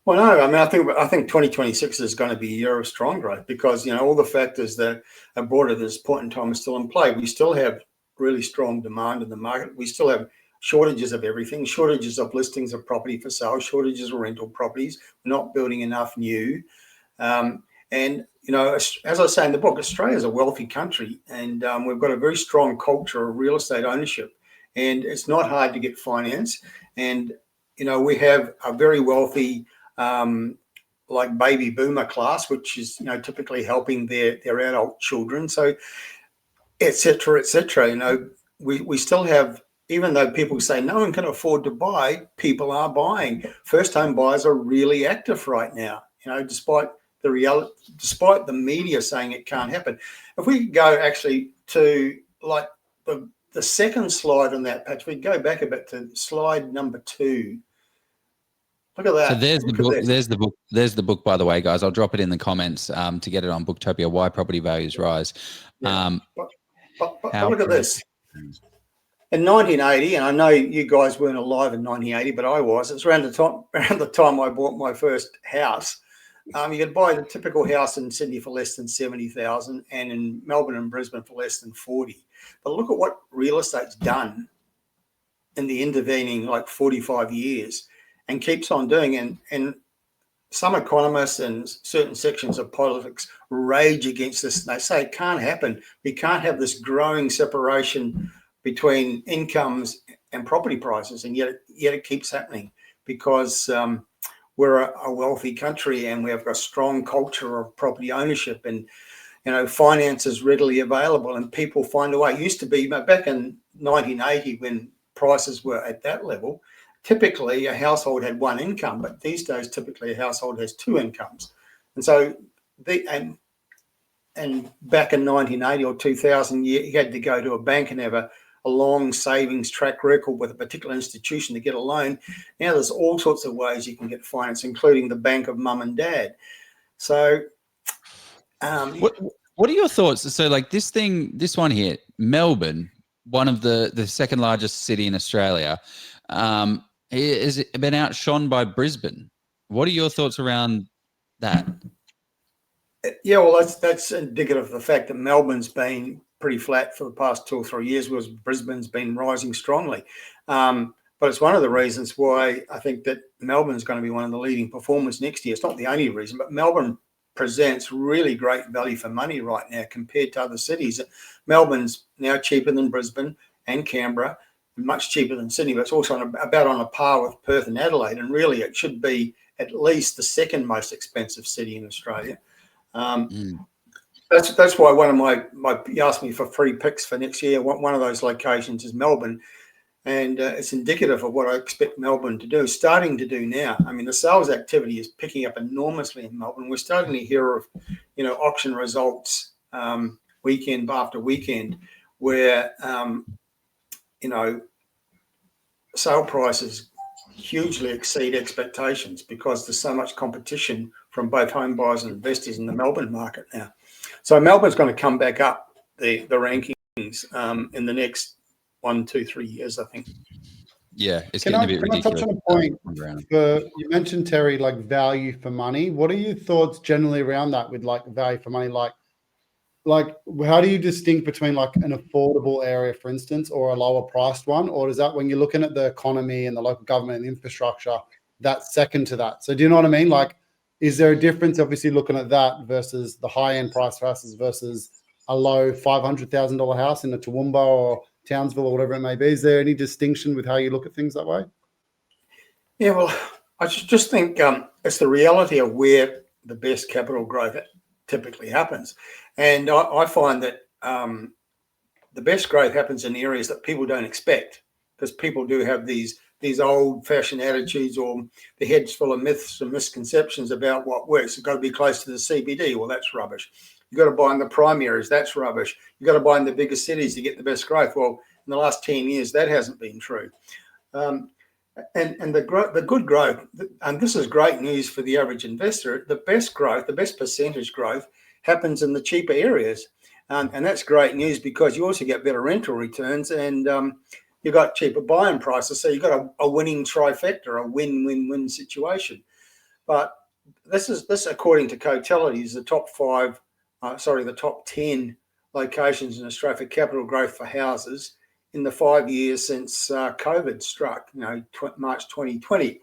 Well, no, I mean, I think 2026 is going to be a year of strong growth because, you know, all the factors that are brought at this point in time are still in play. We still have really strong demand in the market. We still have shortages of everything, shortages of listings of property for sale, shortages of rental properties. We're not building enough new. And, you know, as I say in the book, Australia is a wealthy country, and we've got a very strong culture of real estate ownership, and it's not hard to get finance. And, you know, we have a very wealthy like baby boomer class, which is, you know, typically helping their adult children. So, et cetera, you know, we still have, even though people say no one can afford to buy, people are buying. First home buyers are really active right now, you know, despite the reality, despite the media saying it can't happen. If we go actually to like the second slide on that page, we go back a bit to slide number 2. Look at that. So there's the book. There's the book. There's the book, by the way, guys. I'll drop it in the comments to get it on Booktopia. Why Property Values Rise. Yeah. But look at this. In 1980, and I know you guys weren't alive in 1980, but I was. It's around the time I bought my first house. You could buy the typical house in Sydney for less than 70,000, and in Melbourne and Brisbane for less than 40. But look at what real estate's done in the intervening like 45 years. And keeps on doing. And some economists and certain sections of politics rage against this. And they say it can't happen. We can't have this growing separation between incomes and property prices. And yet it keeps happening because we're a wealthy country and we have a strong culture of property ownership, and, you know, finance is readily available and people find a way. It used to be back in 1980 when prices were at that level. Typically, a household had one income, but these days, typically, a household has 2 incomes. And so, and back in 1980 or 2000, you had to go to a bank and have a long savings track record with a particular institution to get a loan. Now, there's all sorts of ways you can get finance, including the bank of mum and dad. So, what are your thoughts? So, like this one here, Melbourne, one of the second largest city in Australia. Has been outshone by Brisbane. What are your thoughts around that? Yeah, well, that's indicative of the fact that Melbourne's been pretty flat for the past 2 or 3 years, whereas Brisbane's been rising strongly. But it's one of the reasons why I think that Melbourne's going to be one of the leading performers next year. It's not the only reason, but Melbourne presents really great value for money right now compared to other cities. Melbourne's now cheaper than Brisbane and Canberra, much cheaper than Sydney, but it's also about on a par with Perth and Adelaide. And really, it should be at least the second most expensive city in Australia. That's why one of my you asked me for free picks for next year. One of those locations is Melbourne, and it's indicative of what I expect Melbourne to do, starting to do now. I mean, the sales activity is picking up enormously in Melbourne. We're starting to hear of, you know, auction results weekend after weekend where you know, sale prices hugely exceed expectations because there's so much competition from both home buyers and investors in the Melbourne market now. So Melbourne's going to come back up the rankings in the next 1, 2, 3 years, I think. Yeah, it's getting a bit ridiculous. Can I touch on a point? You mentioned, Terry, like value for money. What are your thoughts generally around that with like value for money? Like how do you distinct between like an affordable area, for instance, or a lower priced one? Or is that when you're looking at the economy and the local government and infrastructure, that's second to that? So do you know what I mean? Like Is there a difference, obviously, looking at that versus the high-end price houses versus a low $500,000 house in a Toowoomba or Townsville or whatever it may be? Is there any distinction with how you look at things that way? Yeah, well, I just think it's the reality of where the best capital growth typically happens. And I find that the best growth happens in areas that people don't expect, because people do have these old-fashioned attitudes, or the head's full of myths and misconceptions about what works. You've got to be close to the CBD. Well, that's rubbish. You've got to buy in the prime areas. That's rubbish. You've got to buy in the bigger cities to get the best growth. Well, in the last 10 years, that hasn't been true. And the good growth, and this is great news for the average investor, the best growth, the best percentage growth happens in the cheaper areas. And that's great news, because you also get better rental returns, and you've got cheaper buying prices. So you've got a winning trifecta, a win-win-win situation. But this according to Cotality, is the top 10 locations in Australia for capital growth for houses in the 5 years since COVID struck, March 2020.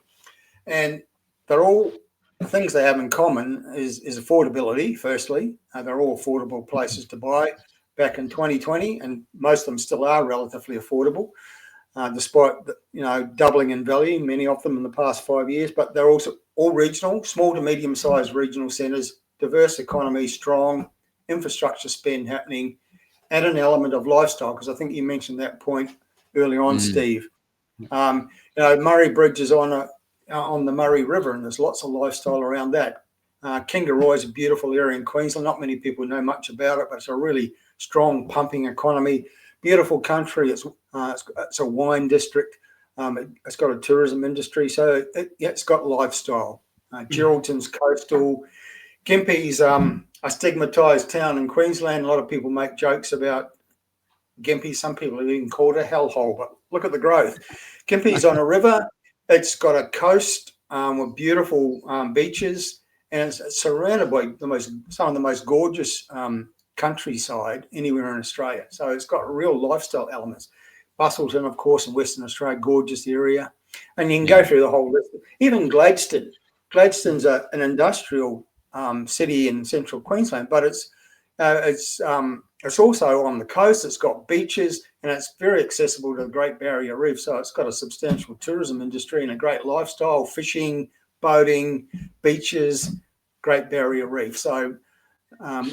And they're all, the things they have in common is affordability, firstly. They're all affordable places to buy back in 2020, and most of them still are relatively affordable, despite doubling in value, many of them in the past 5 years. But they're also all regional, small to medium-sized regional centres, diverse economy, strong infrastructure spend happening, and an element of lifestyle, because I think you mentioned that point early on, Steve. Murray Bridge is on the Murray River, and there's lots of lifestyle around that. Kingaroy is a beautiful area in Queensland. Not many people know much about it, but it's a really strong pumping economy. Beautiful country. It's a wine district. It's got a tourism industry, so it's got lifestyle. Geraldton's coastal. Gympie's a stigmatised town in Queensland. A lot of people make jokes about Gympie. Some people have even called it a hellhole, but look at the growth. Gympie's on a river. It's got a coast with beautiful beaches, and it's surrounded by some of the most gorgeous countryside anywhere in Australia. So it's got real lifestyle elements. Bustleton, of course, in Western Australia, gorgeous area. And you can go through the whole list. Even Gladstone. Gladstone's an industrial city in central Queensland, but it's also on the coast. It's got beaches, and it's very accessible to the Great Barrier Reef. So it's got a substantial tourism industry and a great lifestyle: fishing, boating, beaches, Great Barrier Reef. So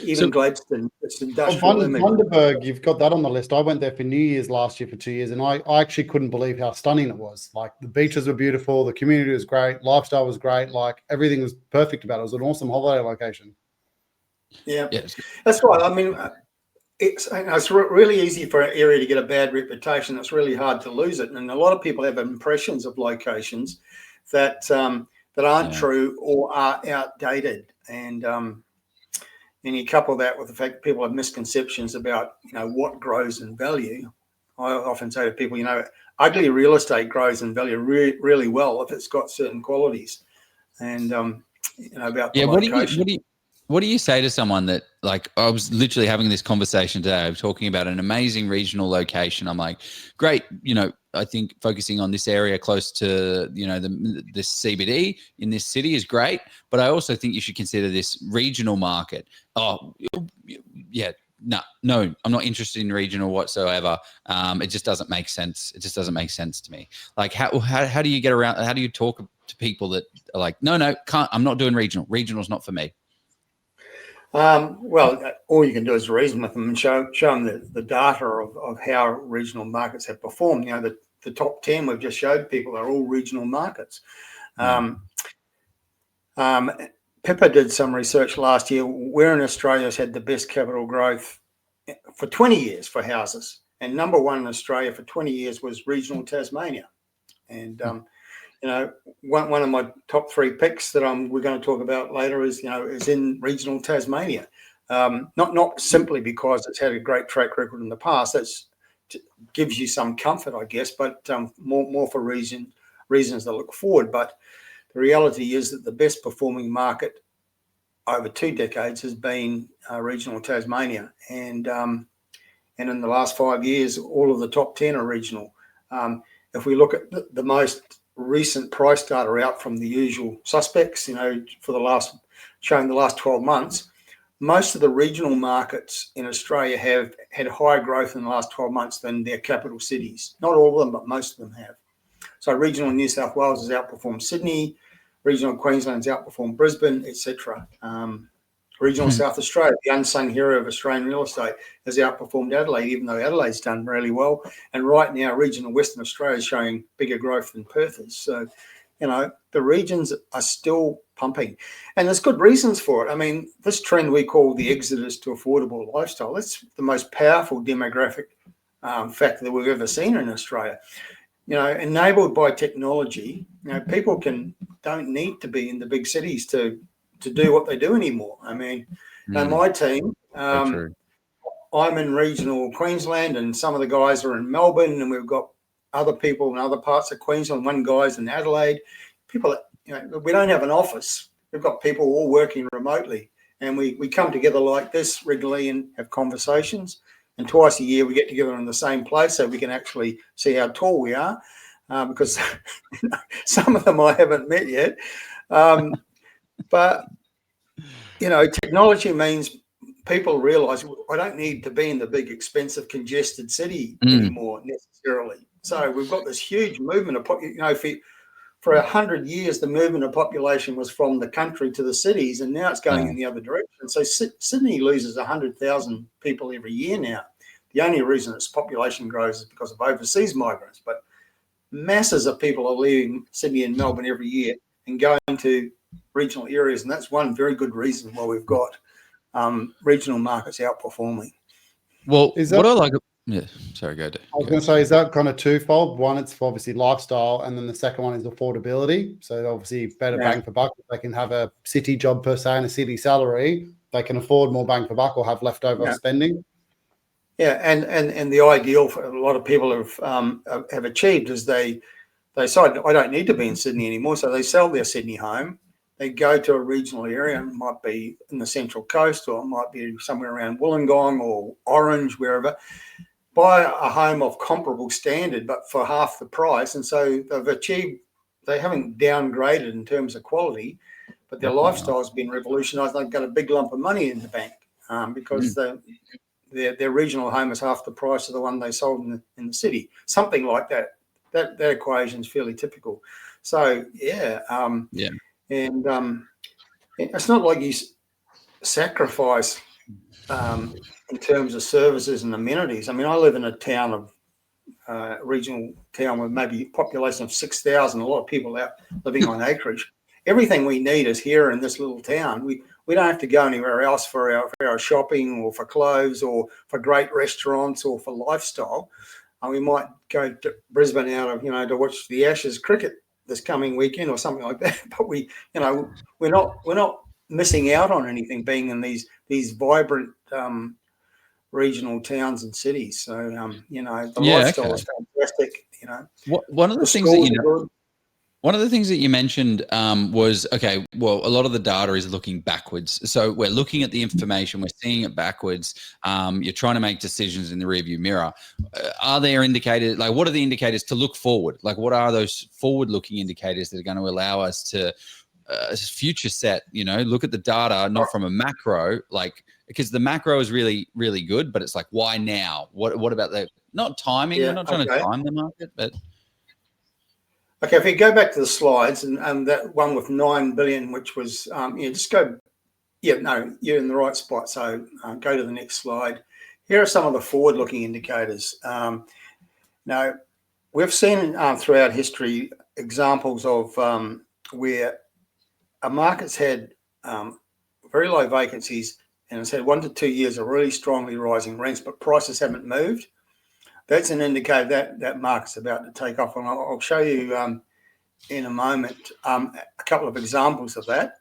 even Gladstone, it's industrial. Bundaberg, you've got that on the list. I went there for New Year's last year for 2 years, and I actually couldn't believe how stunning it was. Like, the beaches were beautiful, the community was great, lifestyle was great, like everything was perfect about it. It was an awesome holiday location. Yeah, that's right. I mean, it's really easy for an area to get a bad reputation. It's really hard to lose it, and a lot of people have impressions of locations that aren't true or are outdated, and you couple that with the fact that people have misconceptions about what grows in value. I often say to people, ugly real estate grows in value really well if it's got certain qualities, and about the location. What do you say to someone that, like, I was literally having this conversation today, I was talking about an amazing regional location. I'm like, great, I think focusing on this area close to, the CBD in this city is great, but I also think you should consider this regional market. Oh, yeah, no, I'm not interested in regional whatsoever. It just doesn't make sense. It just doesn't make sense to me. Like, how do you get around? How do you talk to people that are like, no, can't, I'm not doing regional. Regional's not for me. Well, all you can do is reason with them and show them the data of how regional markets have performed. The top 10 we've just showed people are all regional markets. Pippa did some research last year. Where in Australia has had the best capital growth for 20 years for houses? And number one in Australia for 20 years was regional Tasmania. And one of my top 3 picks that we're going to talk about later is in regional Tasmania. Not simply because it's had a great track record in the past. That's gives you some comfort, I guess, but more for reasons that look forward. But the reality is that the best performing market over 2 decades has been regional Tasmania, and in the last 5 years, all of the top 10 are regional. If we look at the most recent price data out from the usual suspects, for showing the last 12 months, most of the regional markets in Australia have had higher growth in the last 12 months than their capital cities. Not all of them, but most of them have. So regional New South Wales has outperformed Sydney, regional Queensland's outperformed Brisbane, etc. Regional South Australia, the unsung hero of Australian real estate, has outperformed Adelaide, even though Adelaide's done really well. And right now, regional Western Australia is showing bigger growth than Perth is. So, the regions are still pumping. And there's good reasons for it. I mean, this trend we call the exodus to affordable lifestyle, that's the most powerful demographic factor that we've ever seen in Australia. Enabled by technology, people don't need to be in the big cities to do what they do anymore. I mean, my team, I'm in regional Queensland, and some of the guys are in Melbourne, and we've got other people in other parts of Queensland. One guy's in Adelaide. People, we don't have an office. We've got people all working remotely, and we come together like this regularly and have conversations. And twice a year we get together in the same place so we can actually see how tall we are, because some of them I haven't met yet. But technology means people realise I don't need to be in the big, expensive, congested city anymore necessarily. So we've got this huge movement of for 100 years the movement of population was from the country to the cities, and now it's going in the other direction. So Sydney loses 100,000 people every year now. The only reason its population grows is because of overseas migrants, but masses of people are leaving Sydney and Melbourne every year and going to regional areas, and that's one very good reason why we've got regional markets outperforming. Well, what I like... Yeah, sorry, go ahead. I was going to say, is that kind of twofold? One, it's obviously lifestyle, and then the second one is affordability. So obviously better bang for buck. If they can have a city job per se and a city salary, they can afford more bang for buck or have leftover spending. Yeah, and the ideal for a lot of people have achieved is they decide, I don't need to be in Sydney anymore, so they sell their Sydney home. They go to a regional area, it might be in the Central Coast, or it might be somewhere around Wollongong or Orange, wherever, buy a home of comparable standard, but for half the price. And so they haven't downgraded in terms of quality, but their lifestyle has been revolutionised. They've got a big lump of money in the bank because their regional home is half the price of the one they sold in the city. Something like that. That equation is fairly typical. So, and it's not like you sacrifice in terms of services and amenities. I mean, I live in a town regional town with maybe a population of 6,000, a lot of people out living on acreage. Everything we need is here in this little town. We don't have to go anywhere else for our shopping or for clothes or for great restaurants or for lifestyle. We might go to Brisbane to watch the Ashes cricket this coming weekend or something like that. But we're not missing out on anything being in these vibrant regional towns and cities. So the lifestyle is fantastic. One of the things that one of the things that you mentioned was, a lot of the data is looking backwards. So we're looking at the information, we're seeing it backwards. You're trying to make decisions in the rearview mirror. Are there indicators, like what are the indicators to look forward? Like what are those forward-looking indicators that are going to allow us to future set, look at the data, not from a macro, because the macro is really, really good, but it's like, why now? What about the, not timing, we're not trying to time the market, but... Okay, if you go back to the slides and that one with 9 billion, which was, just go, you're in the right spot. So go to the next slide. Here are some of the forward-looking indicators. Now, we've seen throughout history examples of where a market's had very low vacancies and it's had 1 to 2 years of really strongly rising rents, but prices haven't moved. That's an indicator that market's about to take off. And I'll show you in a moment a couple of examples of that.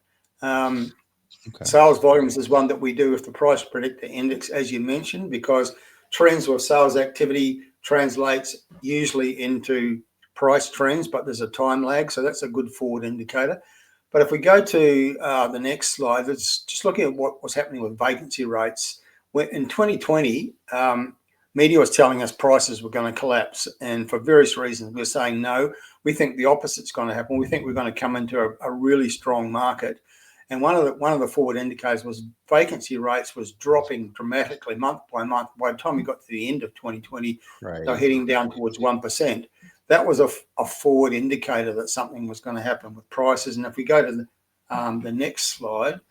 Sales volumes is one that we do with the price predictor index, as you mentioned, because trends with sales activity translates usually into price trends, but there's a time lag. So that's a good forward indicator. But if we go to the next slide, it's just looking at what was happening with vacancy rates. In 2020, media was telling us prices were going to collapse, and for various reasons, we were saying no. We think the opposite's going to happen. We think we're going to come into a really strong market. And one of the forward indicators was vacancy rates was dropping dramatically month by month. By the time we got to the end of 2020, they're heading down towards 1%. That was a forward indicator that something was going to happen with prices. And if we go to the next slide,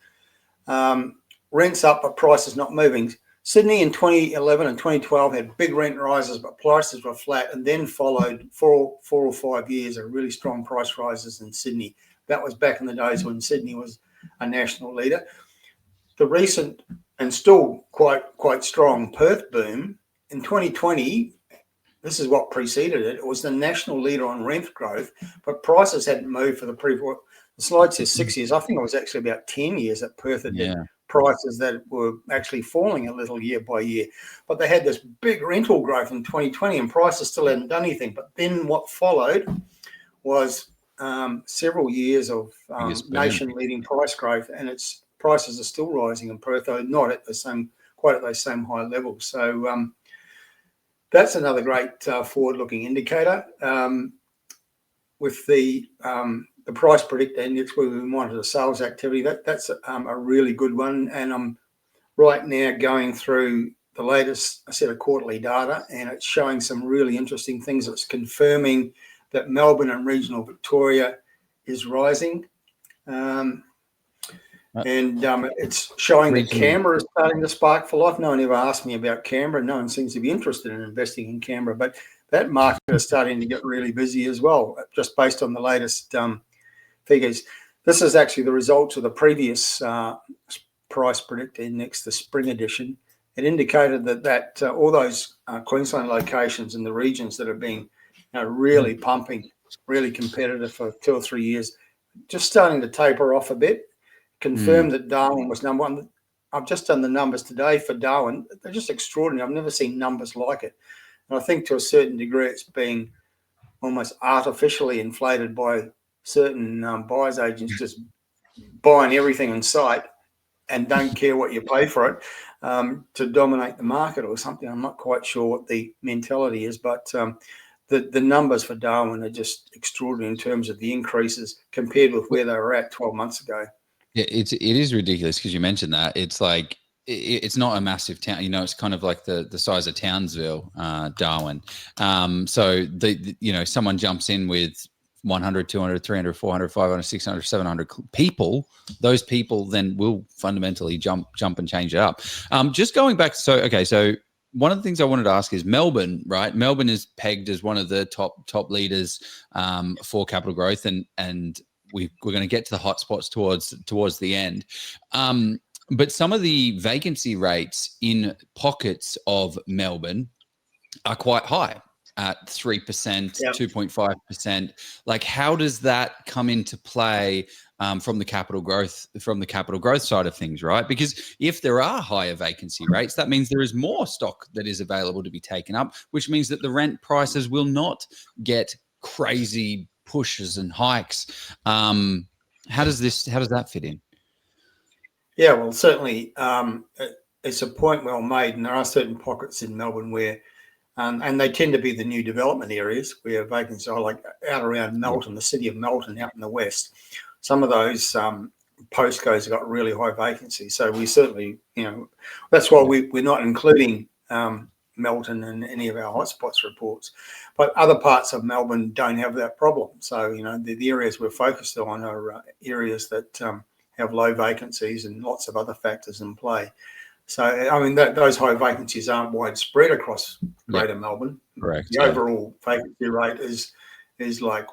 rents up, but prices not moving. Sydney in 2011 and 2012 had big rent rises, but prices were flat, and then followed 4 or 5 years of really strong price rises in Sydney. That was back in the days when Sydney was a national leader. The recent and still quite strong Perth boom in 2020, this is what preceded it. It was the national leader on rent growth, but prices hadn't moved for the previous. The slide says 6 years. I think it was actually about 10 years that Perth had prices that were actually falling a little year by year. But they had this big rental growth in 2020 and prices still hadn't done anything. But then what followed was several years of nation-leading price growth, and its prices are still rising in Perth, though not at quite at those same high levels. So that's another great forward-looking indicator. With the price predictor index, where we monitor the sales activity, that's a really good one. And I'm right now going through the latest set of quarterly data, and it's showing some really interesting things. It's confirming that Melbourne and regional Victoria is rising. It's showing that Canberra is starting to spark for life. No one ever asked me about Canberra. No one seems to be interested in investing in Canberra, but that market is starting to get really busy as well, just based on the latest figures. This is actually the results of the previous price predictor index, the spring edition. It indicated that all those Queensland locations and the regions that have been really pumping, really competitive for 2 or 3 years, just starting to taper off a bit. Confirmed that Darwin was number one. I've just done the numbers today for Darwin. They're just extraordinary. I've never seen numbers like it. And I think to a certain degree it's being almost artificially inflated by certain buyers agents just buying everything in sight and don't care what you pay for it to dominate the market or something. I'm not quite sure what the mentality is, but the numbers for Darwin are just extraordinary in terms of the increases compared with where they were at 12 months ago. Yeah, it is ridiculous because you mentioned that. It's like it's not a massive town, it's kind of like the size of Townsville, Darwin. So someone jumps in with 100, 200, 300, 400, 500, 600, 700 people. Those people then will fundamentally jump and change it up. Just going back, so one of the things I wanted to ask is Melbourne, right? Melbourne is pegged as one of the top leaders for capital growth, and we're going to get to the hotspots towards the end. But some of the vacancy rates in pockets of Melbourne are quite high at 3%, 2.5%. Like, how does that come into play from the capital growth side of things, right? Because if there are higher vacancy rates, that means there is more stock that is available to be taken up, which means that the rent prices will not get crazy pushes and hikes. How does that fit in? Yeah, well, certainly it's a point well made, and there are certain pockets in Melbourne where, and they tend to be the new development areas where vacancies are, like out around Melton, the city of Melton out in the west. Some of those postcodes have got really high vacancies. So we certainly, that's why we're not including Melton in any of our hotspots reports. But other parts of Melbourne don't have that problem. So, the areas we're focused on are areas that have low vacancies and lots of other factors in play. So, I mean, those high vacancies aren't widespread across Greater Melbourne. Correct. The overall vacancy rate is like,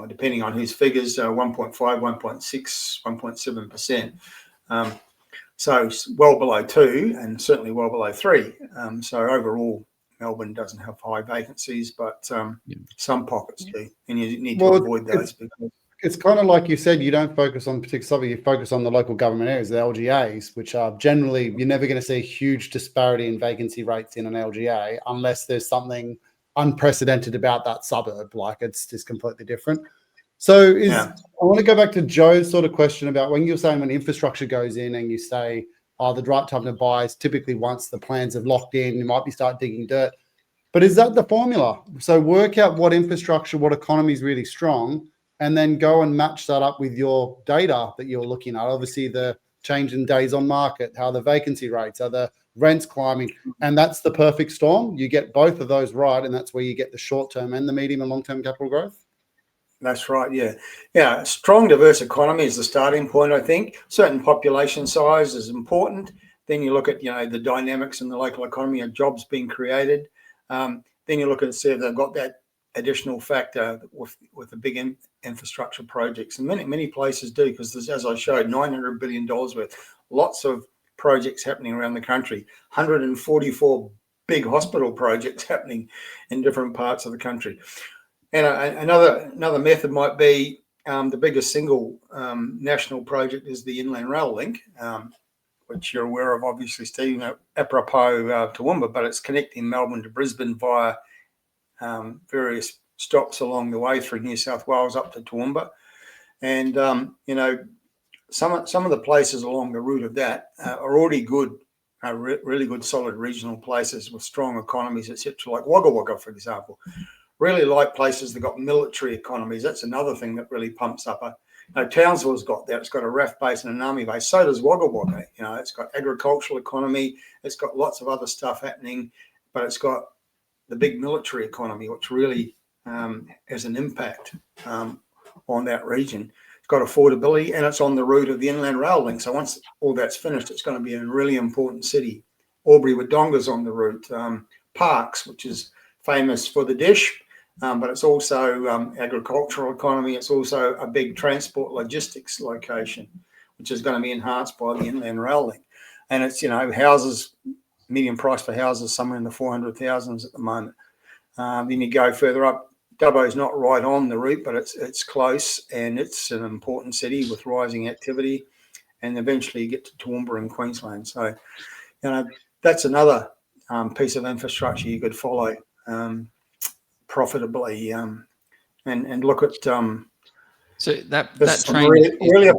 depending on whose figures, 1.5, 1.6, 1.7%. So well below 2 and certainly well below 3. So overall, Melbourne doesn't have high vacancies, but some pockets do, and you need to avoid those. Because it's kind of like you said, you don't focus on particular something, you focus on the local government areas, the LGAs, which are generally, you're never going to see a huge disparity in vacancy rates in an LGA unless there's something unprecedented about that suburb, like it's just completely different. So I want to go back to Joe's sort of question about when you're saying when infrastructure goes in and you say, the right time to buy is typically once the plans have locked in, you might start digging dirt. But is that the formula? So work out what infrastructure, what economy is really strong, and then go and match that up with your data that you're looking at. Obviously, the change in days on market, how the vacancy rates, are the rents climbing, and that's the perfect storm. You get both of those right, and that's where you get the short-term and the medium and long-term capital growth. That's right. Yeah. Strong, diverse economy is the starting point. I think certain population size is important. Then you look at the dynamics in the local economy and jobs being created. Then you look at see if they've got that additional factor with the big infrastructure projects, and many places do, because there's, as I showed, $900 billion worth, lots of projects happening around the country, 144 big hospital projects happening in different parts of the country. And another method might be the biggest single national project is the Inland Rail Link, which you're aware of, obviously, Steve, apropos Toowoomba, but it's connecting Melbourne to Brisbane via various stops along the way through New South Wales up to Toowoomba. And, some of the places along the route of that are already good, really good, solid regional places with strong economies, etc., like Wagga Wagga, for example. Really like places that got military economies. That's another thing that really pumps up. Townsville's got that. It's got a RAF base and an army base. So does Wagga Wagga. It's got agricultural economy. It's got lots of other stuff happening, but it's got the big military economy, which really has an impact on that region. It's got affordability, and it's on the route of the Inland Rail Link. So once all that's finished, it's going to be a really important city. Albury-Wodonga's on the route. Parkes, which is famous for the dish, but it's also agricultural economy. It's also a big transport logistics location, which is going to be enhanced by the Inland Rail Link. And it's, houses, median price for houses somewhere in the 400,000s at the moment. Then you go further up. Dubbo's not right on the route, but it's close, and it's an important city with rising activity. And eventually you get to Toowoomba in Queensland. So, that's another piece of infrastructure you could follow profitably, and look at. So that train really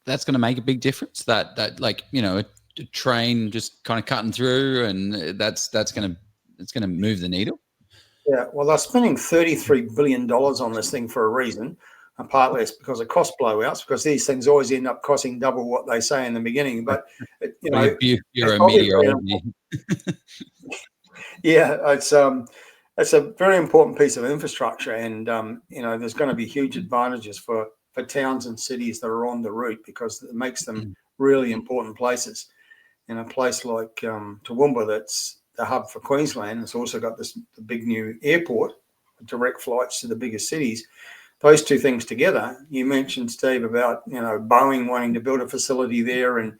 that's going to make a big difference. That a train just kind of cutting through, and that's going to move the needle. Yeah, well, they're spending $33 billion on this thing for a reason. And partly it's because of cost blowouts, because these things always end up costing double what they say in the beginning. But you're a meteorology. Yeah, it's a very important piece of infrastructure, and there's going to be huge advantages for towns and cities that are on the route, because it makes them really important places. In a place like Toowoomba, that's the hub for Queensland, it's also got the big new airport, direct flights to the biggest cities. Those two things together, you mentioned, Steve, about Boeing wanting to build a facility there, and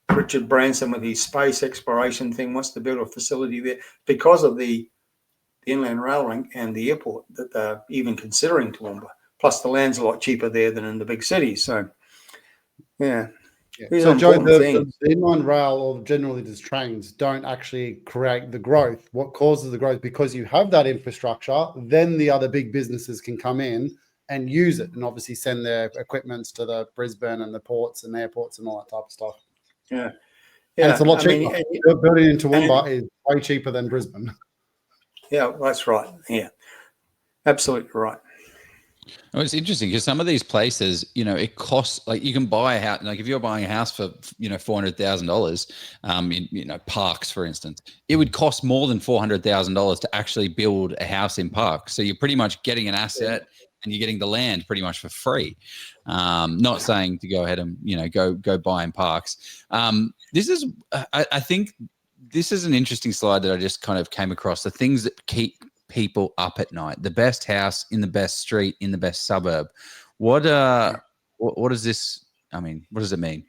Richard Branson with his space exploration thing wants to build a facility there because of the Inland Rail Link and the airport that they're even considering Toowoomba. Plus, the land's a lot cheaper there than in the big cities. So, yeah. So, Joe, the inland rail, or generally just trains, don't actually create the growth. What causes the growth? Because you have that infrastructure, then the other big businesses can come in and use it, and obviously send their equipments to the Brisbane and the ports and airports and all that type of stuff. Yeah. And it's a lot cheaper. Building in Toowoomba is way cheaper than Brisbane. Yeah, that's right. Yeah, absolutely right. Oh, it's interesting because some of these places, it costs, like, you can buy a house, like if you're buying a house for, $400,000, in, Parkes, for instance, it would cost more than $400,000 to actually build a house in Parkes. So you're pretty much getting an asset and you're getting the land pretty much for free. Not saying to go ahead and, go buy in Parkes. I think this is an interesting slide that I just kind of came across. The things that keep people up at night, the best house in the best street in the best suburb. What does this, what does it mean?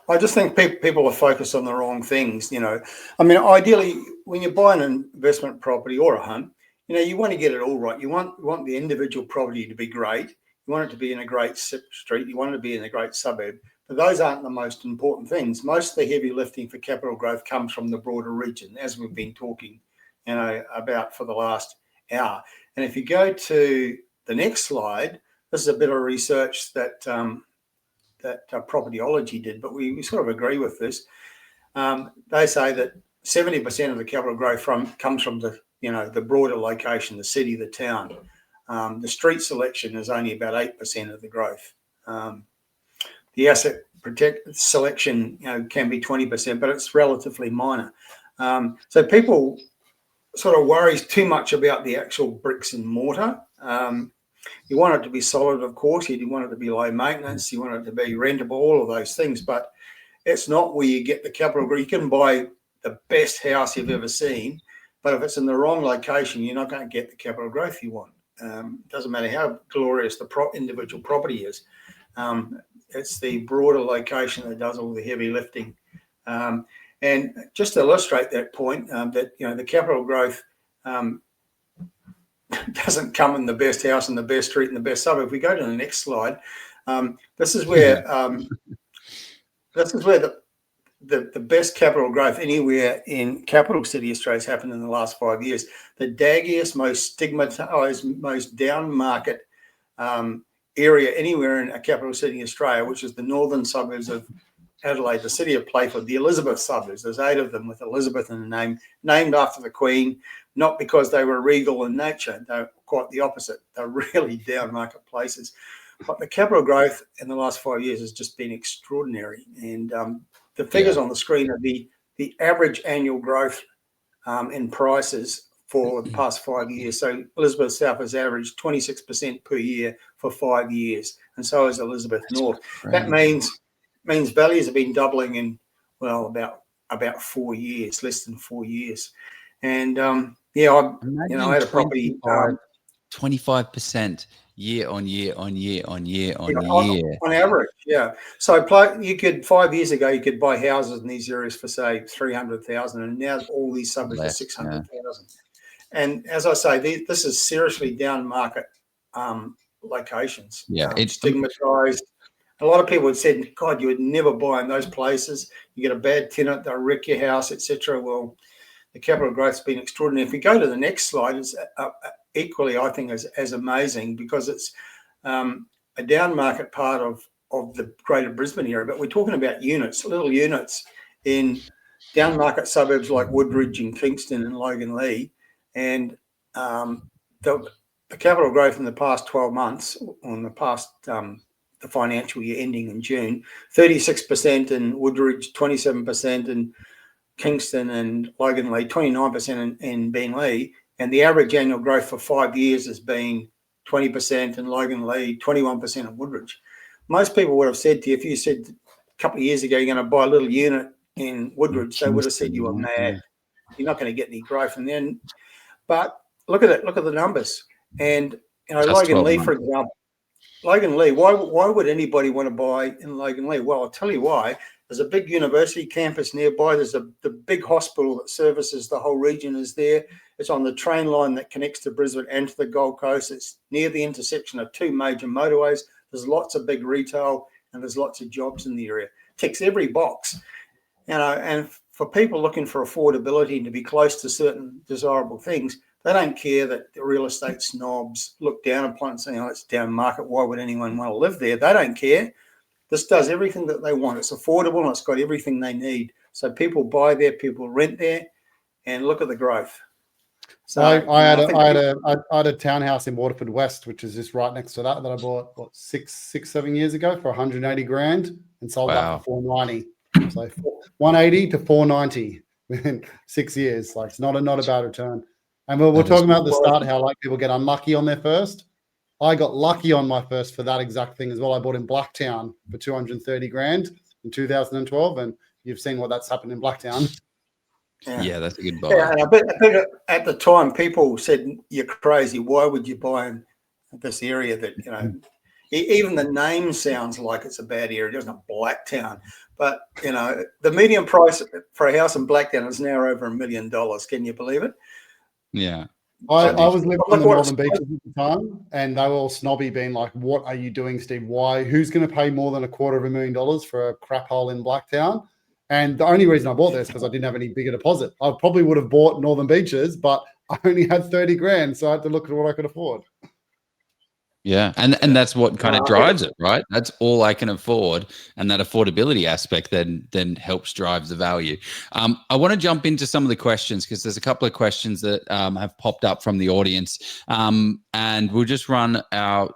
I just think people are focused on the wrong things. Ideally, when you buy an investment property or a home, you want to get it all right. You want the individual property to be great. You want it to be in a great street. You want it to be in a great suburb. But those aren't the most important things. Most of the heavy lifting for capital growth comes from the broader region, as we've been talking about for the last hour. And if you go to the next slide, this is a bit of research that Propertyology did, but we sort of agree with this. They say that 70% of the capital growth comes from the broader location, the city, the town. The street selection is only about 8% of the growth. The asset selection, can be 20%, but it's relatively minor. So people sort of worries too much about the actual bricks and mortar. You want it to be solid, of course. You want it to be low maintenance. You want it to be rentable, all of those things. But it's not where you get the capital growth. You can buy the best house you've ever seen, but if it's in the wrong location, you're not going to get the capital growth you want. Doesn't matter how glorious the individual property is. It's the broader location that does all the heavy lifting. And just to illustrate that point, that the capital growth doesn't come in the best house in the best street in the best suburb. If we go to the next slide, this is where the best capital growth anywhere in capital city Australia has happened in the last 5 years. The daggiest, most stigmatised, most down market area anywhere in a capital city Australia, which is the northern suburbs of Adelaide, the city of Playford, the Elizabeth suburbs. There's 8 of them with Elizabeth in the name, named after the Queen, not because they were regal in nature. They're quite the opposite. They're really down market places. But the capital growth in the last 5 years has just been extraordinary. And the figures on the screen are the average annual growth in prices for the past 5 years. So Elizabeth South has averaged 26% per year for 5 years, and so has Elizabeth North. That means values have been doubling in, well, about 4 years, less than 4 years. And I had a property 25% year on year on year on year on year on average. Yeah. So you could 5 years ago you could buy houses in these areas for say 300,000, and now all these suburbs are 600,000. And as I say, this is seriously down market locations. Yeah, it's stigmatized. A lot of people had said, God, you would never buy in those places. You get a bad tenant, they'll wreck your house, etc. Well, the capital growth's been extraordinary. If we go to the next slide, it's equally, I think, as amazing, because it's a down market part of the greater Brisbane area. But we're talking about units, little units in down market suburbs like Woodridge and Kingston and Logan Lee. And the capital growth in the past 12 months, on the past the financial year ending in June, 36% in Woodridge, 27% in Kingston and Logan Lee, 29% in Beenleigh, and the average annual growth for 5 years has been 20% in Logan Lee, 21% in Woodridge. Most people would have said to you, if you said a couple of years ago you're going to buy a little unit in Woodridge, they would have said you were mad. You're not going to get any growth. And then, but look at it, look at the numbers. And Logan Lee, for example, Logan Lee, why would anybody want to buy in Logan Lee? Well, I'll tell you why. There's a big university campus nearby. There's the big hospital that services the whole region is there. It's on the train line that connects to Brisbane and to the Gold Coast. It's near the intersection of 2 major motorways. There's lots of big retail and there's lots of jobs in the area. Ticks every box. And for people looking for affordability and to be close to certain desirable things, they don't care that the real estate snobs look down upon it and say, oh, it's down market. Why would anyone want to live there? They don't care. This does everything that they want. It's affordable and it's got everything they need. So people buy there, people rent there, and look at the growth. So I had a townhouse in Waterford West, which is just right next to that I bought 7 years ago for 180 grand and sold that for 490. So 180 to 490 within 6 years. Like, it's not a bad return. And we're talking about the start, how like people get unlucky on their first. I got lucky on my first for that exact thing as well. I bought in Blacktown for 230 grand in 2012, and you've seen what that's happened in Blacktown. Yeah, that's a good buy. Yeah, and I bet at the time people said, you're crazy. Why would you buy in this area that, even the name sounds like it's a bad area. It doesn't Blacktown. But, the median price for a house in Blacktown is now over $1 million. Can you believe it? Yeah. I was living on the Northern Beaches at the time, and they were all snobby, being like, what are you doing, Steve? Who's going to pay more than $250,000 for a crap hole in Blacktown? And the only reason I bought this because I didn't have any bigger deposit. I probably would have bought Northern Beaches, but I only had 30 grand, so I had to look at what I could afford. Yeah, and that's what kind of drives it, right? That's all I can afford, and that affordability aspect then helps drive the value. I want to jump into some of the questions because there's a couple of questions that have popped up from the audience, and we'll just run our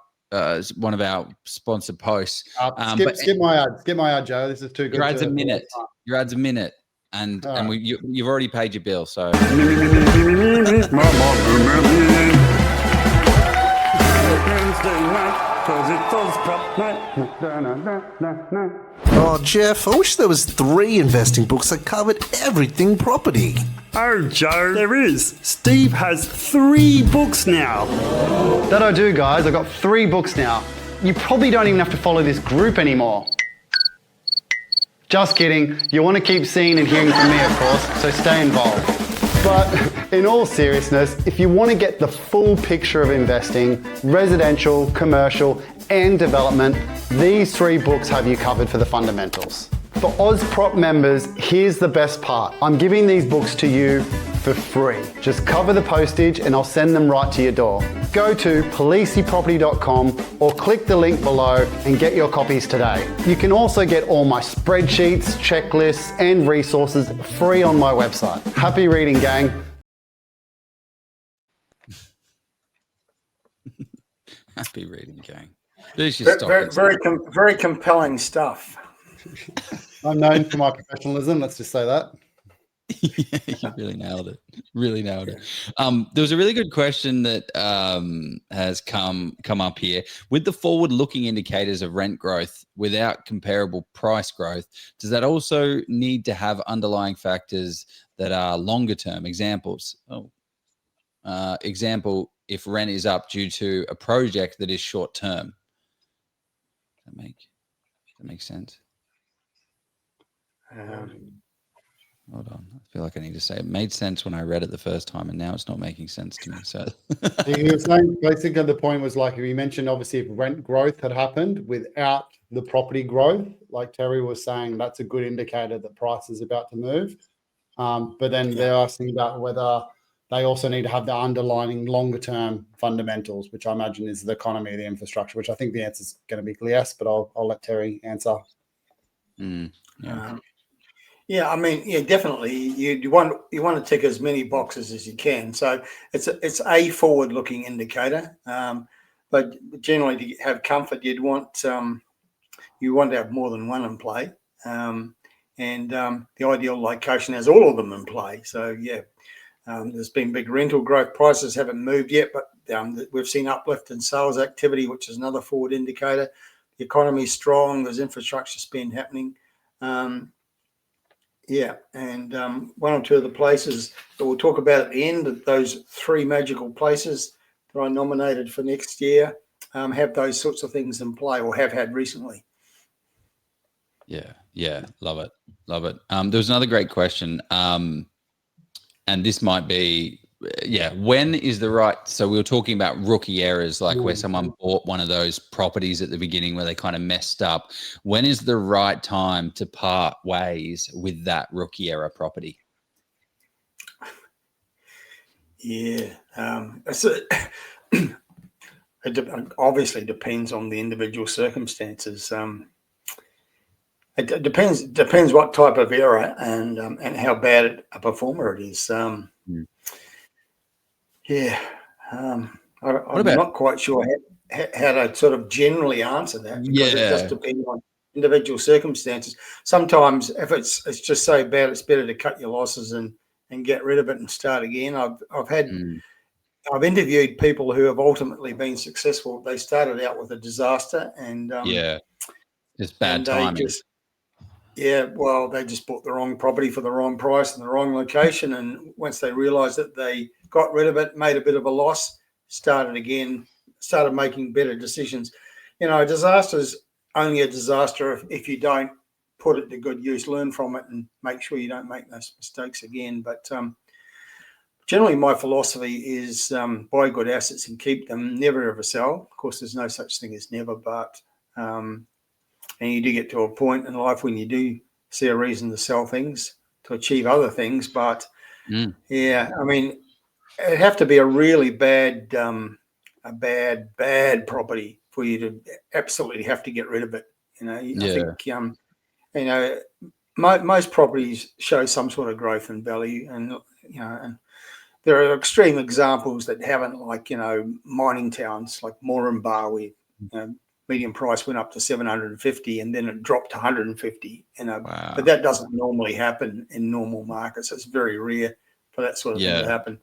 one of our sponsored posts. Skip my ad, Joe. This is too good. Your ad's a minute. Your ad's a minute, and you've already paid your bill, so. Oh, Jeff, I wish there was 3 investing books that covered everything property. Oh, Joe, there is. Steve has 3 books now. That I do, guys. I've got 3 books now. You probably don't even have to follow this group anymore. Just kidding. You want to keep seeing and hearing from me, of course, so stay involved. But in all seriousness, if you want to get the full picture of investing, residential, commercial, and development, these 3 books have you covered for the fundamentals. For AusProp members, here's the best part. I'm giving these books to you for free. Just cover the postage and I'll send them right to your door. Go to policyproperty.com or click the link below and get your copies today. You can also get all my spreadsheets, checklists, and resources free on my website. Happy reading, gang. Happy reading, gang. Very compelling stuff. I'm known for my professionalism. Let's just say that. Yeah, you really nailed it. Really nailed it. There was a really good question that has come up here. With the forward-looking indicators of rent growth without comparable price growth, does that also need to have underlying factors that are longer term? Examples. Example, if rent is up due to a project that is short term. Does that make sense? Hold on. I feel like I need to say it made sense when I read it the first time, and now it's not making sense to me. So you were saying basically the point was like we mentioned, obviously, if rent growth had happened without the property growth, like Terry was saying, that's a good indicator that price is about to move. But then they're asking about whether they also need to have the underlying longer term fundamentals, which I imagine is the economy, the infrastructure, which I think the answer is going to be yes, but I'll let Terry answer. Yeah, I mean, definitely. You want to tick as many boxes as you can. So it's a forward-looking indicator. But generally, to have comfort, you want to have more than one in play, and the ideal location has all of them in play. So there's been big rental growth. Prices haven't moved yet, but we've seen uplift in sales activity, which is another forward indicator. The economy is strong. There's infrastructure spend happening. And one or two of the places that we'll talk about at the end, of those 3 magical places that I nominated for next year, have those sorts of things in play or have had recently. Yeah, love it. There was another great question, and this might be, when is the right, so we were talking about rookie errors, like where someone bought one of those properties at the beginning where they kind of messed up. When is the right time to part ways with that rookie error property? It obviously depends on the individual circumstances. It depends what type of error and how bad a performer it is. I'm not quite sure how to sort of generally answer that, because it just depends on individual circumstances. Sometimes if it's just so bad, it's better to cut your losses and get rid of it and start again. I've interviewed people who have ultimately been successful. They started out with a disaster and it's bad timing. They just bought the wrong property for the wrong price and the wrong location. And once they realized that, they got rid of it, made a bit of a loss, started again, started making better decisions. A disaster is only a disaster if you don't put it to good use, learn from it, and make sure you don't make those mistakes again. But generally, my philosophy is buy good assets and keep them, never ever sell. Of course, there's no such thing as never, but and you do get to a point in life when you do see a reason to sell things to achieve other things. But I mean, it'd have to be a really bad a bad property for you to absolutely have to get rid of it. I think most properties show some sort of growth and value, and and there are extreme examples that haven't, like mining towns like Moranbah, where median price went up to 750 and then it dropped to 150. Wow. But that doesn't normally happen in normal markets. It's very rare for that sort of thing to happen.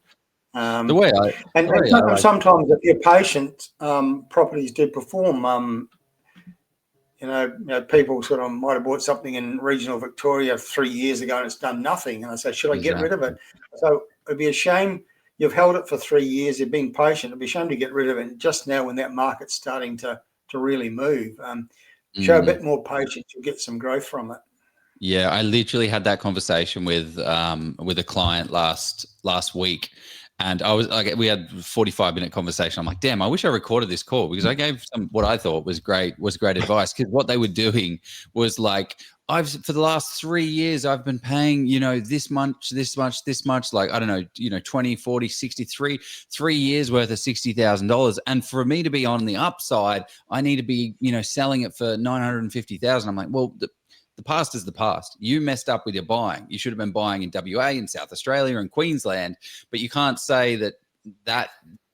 Sometimes if you're patient, properties do perform. People sort of might have bought something in regional Victoria 3 years ago and it's done nothing. And I say, should I get rid of it? So it'd be a shame. You've held it for 3 years. You've been patient. It'd be a shame to get rid of it just now when that market's starting to really move. Show a bit more patience. You'll get some growth from it. Yeah, I literally had that conversation with a client last week. And I was like, we had a 45-minute conversation. I'm like, damn, I wish I recorded this call because I gave what I thought was great advice. Because what they were doing was like, for the last 3 years, I've been paying, this much, like, I don't know, 20, 40, 63, 3 years worth of $60,000. And for me to be on the upside, I need to be, selling it for $950,000. I'm like, well, the past is the past. You messed up with your buying. You should have been buying in WA, in South Australia, and Queensland, but you can't say that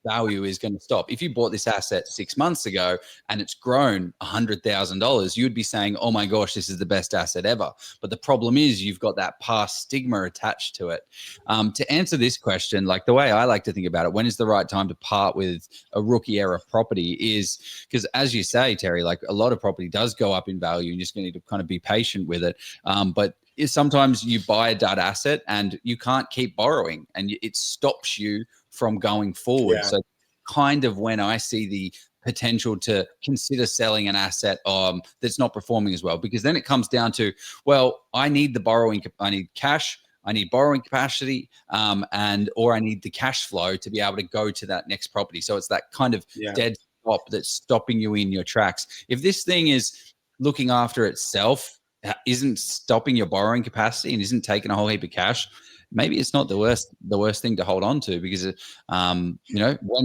value is going to stop. If you bought this asset 6 months ago and it's grown $100,000, you'd be saying, oh my gosh, this is the best asset ever. But the problem is you've got that past stigma attached to it. To answer this question, like the way I like to think about it, when is the right time to part with a rookie era property is because, as you say, Terry, like a lot of property does go up in value and you're just going to need to kind of be patient with it. But sometimes you buy a dud asset and you can't keep borrowing and it stops you from going forward. So kind of when I see the potential to consider selling an asset that's not performing as well, because then it comes down to, well, I need cash, I need borrowing capacity, or I need the cash flow to be able to go to that next property. So it's that kind of dead stop that's stopping you in your tracks. If this thing is looking after itself, isn't stopping your borrowing capacity and isn't taking a whole heap of cash, maybe it's not the worst thing to hold on to, because when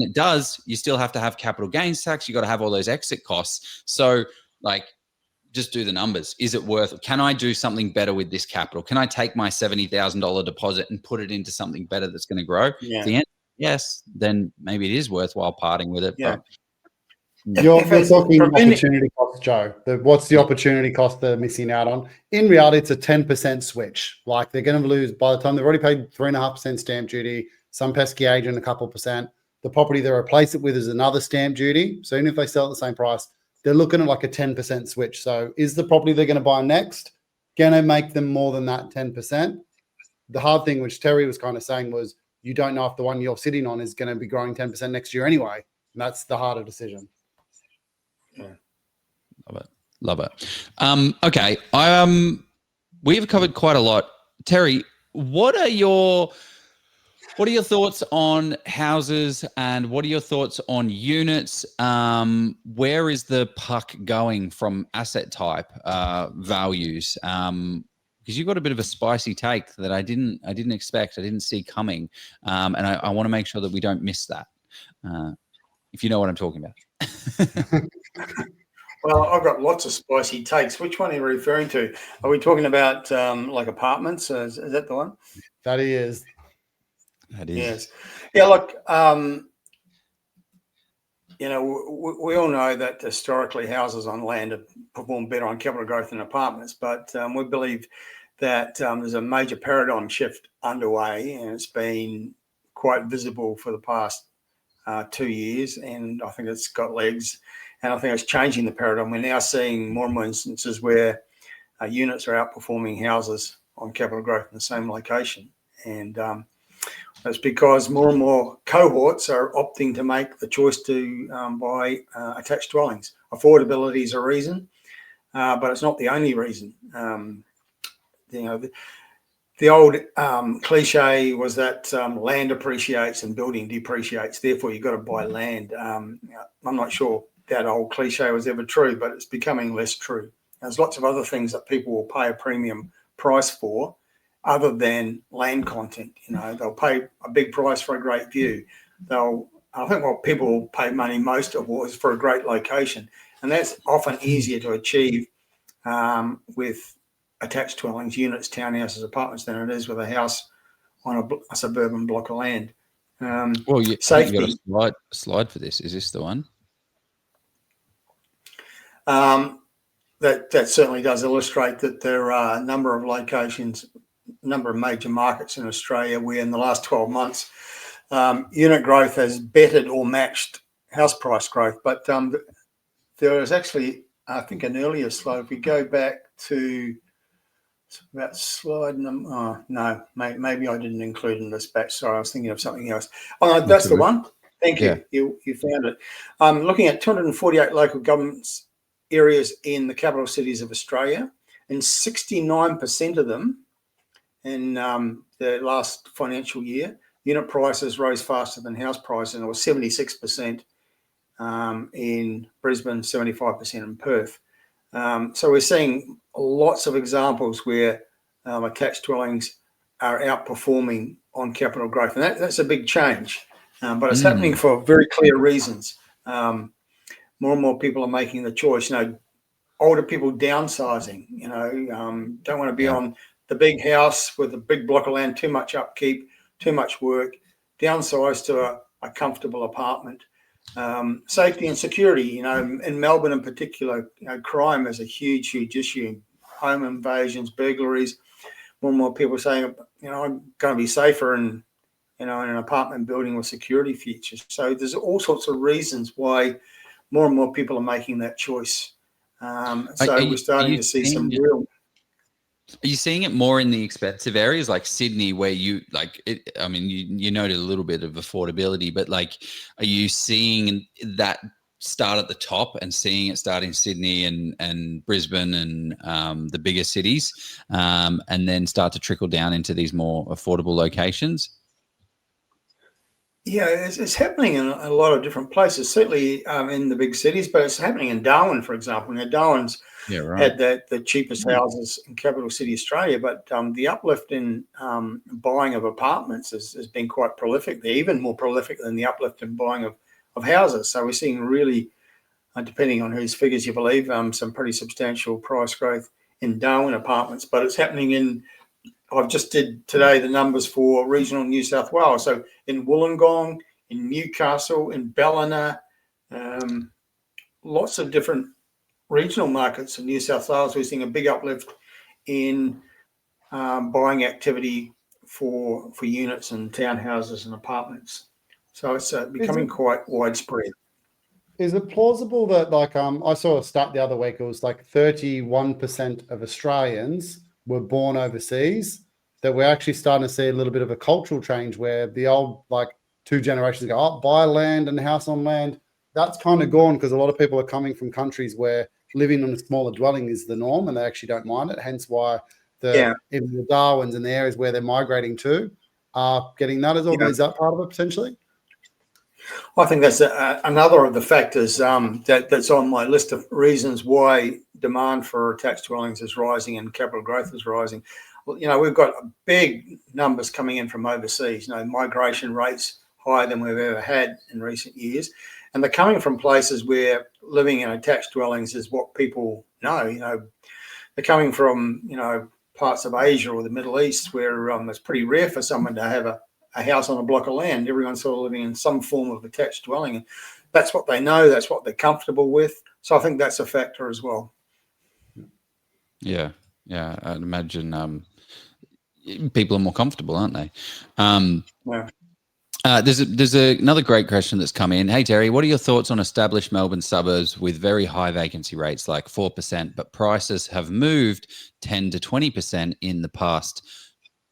it does, you still have to have capital gains tax. You got to have all those exit costs. So like, just do the numbers. Is it worth it? Can I do something better with this capital? Can I take my $70,000 deposit and put it into something better that's going to grow? If the answer is yes, then maybe it is worthwhile parting with it. Yeah. But You're talking opportunity cost, Joe. What's the opportunity cost they're missing out on? In reality, it's a 10% switch. Like, they're going to lose by the time they've already paid 3.5% stamp duty, some pesky agent a couple percent. The property they replace it with is another stamp duty. So even if they sell at the same price, they're looking at like a 10% switch. So is the property they're going to buy next going to make them more than that 10%? The hard thing, which Terry was kind of saying, was you don't know if the one you're sitting on is going to be growing 10% next year anyway. And that's the harder decision. Love it. Okay. We've covered quite a lot. Terry, what are your thoughts on houses and what are your thoughts on units? Where is the puck going from asset type values? Because you've got a bit of a spicy take that I didn't expect, I didn't see coming, and I want to make sure that we don't miss that. If you know what I'm talking about. Well, I've got lots of spicy takes. Which one are you referring to? Are we talking about like apartments? Is that the one? That is. Yes. Yeah, look, we all know that historically houses on land have performed better on capital growth than apartments, but we believe that there's a major paradigm shift underway, and it's been quite visible for the past 2 years, and I think it's got legs, and I think it's changing the paradigm. We're now seeing more and more instances where units are outperforming houses on capital growth in the same location, and that's because more and more cohorts are opting to make the choice to buy attached dwellings. Affordability is a reason, but it's not the only reason. The old cliche was that land appreciates and building depreciates, therefore you've got to buy land. I'm not sure that old cliche was ever true, but it's becoming less true. There's lots of other things that people will pay a premium price for other than land content. They'll pay a big price for a great view. They'll I think what people pay money most of is for a great location, and that's often easier to achieve with attached dwellings, units, townhouses, apartments than it is with a house on a suburban block of land. Well, you got a slide for this. Is this the one? That certainly does illustrate that there are a number of locations, a number of major markets in Australia where in the last 12 months, unit growth has bettered or matched house price growth. But there is actually, I think, an earlier slide. If we go back to about slide number, oh, no, maybe I didn't include in this batch. Sorry, I was thinking of something else. Oh, no, that's the one. Thank you. Yeah. You found it. Looking at 248 local governments areas in the capital cities of Australia, and 69% of them in the last financial year, unit prices rose faster than house prices, and it was 76% in Brisbane, 75% in Perth. So we're seeing lots of examples where attached dwellings are outperforming on capital growth, and that's a big change. But it's happening for very clear reasons. More and more people are making the choice. Older people downsizing. Don't want to be on the big house with a big block of land, too much upkeep, too much work. Downsize to a comfortable apartment. Safety and security. In Melbourne in particular, crime is a huge issue. Home invasions, burglaries. More and more people saying, I'm going to be safer in an apartment building with security features. So there's all sorts of reasons why more and more people are making that choice. We're starting to see some real. Are you seeing it more in the expensive areas like Sydney, where you like it? I mean, you noted a little bit of affordability, but like, are you seeing that start at the top and seeing it start in Sydney and Brisbane and the bigger cities, and then start to trickle down into these more affordable locations? Yeah, it's happening in a lot of different places, certainly in the big cities, but it's happening in Darwin, for example. Darwin's had the cheapest houses in capital city Australia, but the uplift in buying of apartments has been quite prolific. They're even more prolific than the uplift in buying of houses. So we're seeing really, depending on whose figures you believe, some pretty substantial price growth in Darwin apartments, but it's happening I've just did today the numbers for regional New South Wales. So in Wollongong, in Newcastle, in Ballina, lots of different regional markets in New South Wales, we're seeing a big uplift in buying activity for units and townhouses and apartments. So it's becoming quite widespread. Is it plausible that, I saw a stat the other week, it was like 31% of Australians were born overseas, that we're actually starting to see a little bit of a cultural change where the old, two generations ago, buy land and house on land, that's kind of gone because a lot of people are coming from countries where living in a smaller dwelling is the norm and they actually don't mind it. Hence why even the Darwins and the areas where they're migrating to are getting that as well. Is that part of it potentially? I think that's another of the factors that's on my list of reasons why demand for attached dwellings is rising and capital growth is rising. Well, we've got big numbers coming in from overseas. Migration rates higher than we've ever had in recent years, and they're coming from places where living in attached dwellings is what people know. They're coming from parts of Asia or the Middle East where it's pretty rare for someone to have a house on a block of land. Everyone's sort of living in some form of attached dwelling, and that's what they know, that's what they're comfortable with. So I think that's a factor as well. Yeah, I'd imagine people are more comfortable, aren't they? There's another great question that's come in. Hey Terry, what are your thoughts on established Melbourne suburbs with very high vacancy rates, like 4%, but prices have moved 10 to 20% in the past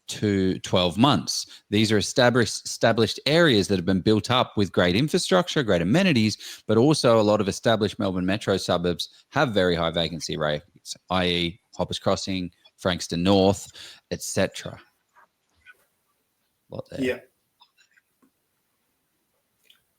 12 months. These are established areas that have been built up with great infrastructure, great amenities, but also a lot of established Melbourne metro suburbs have very high vacancy rates, i.e. Hoppers Crossing, Frankston North, etc. I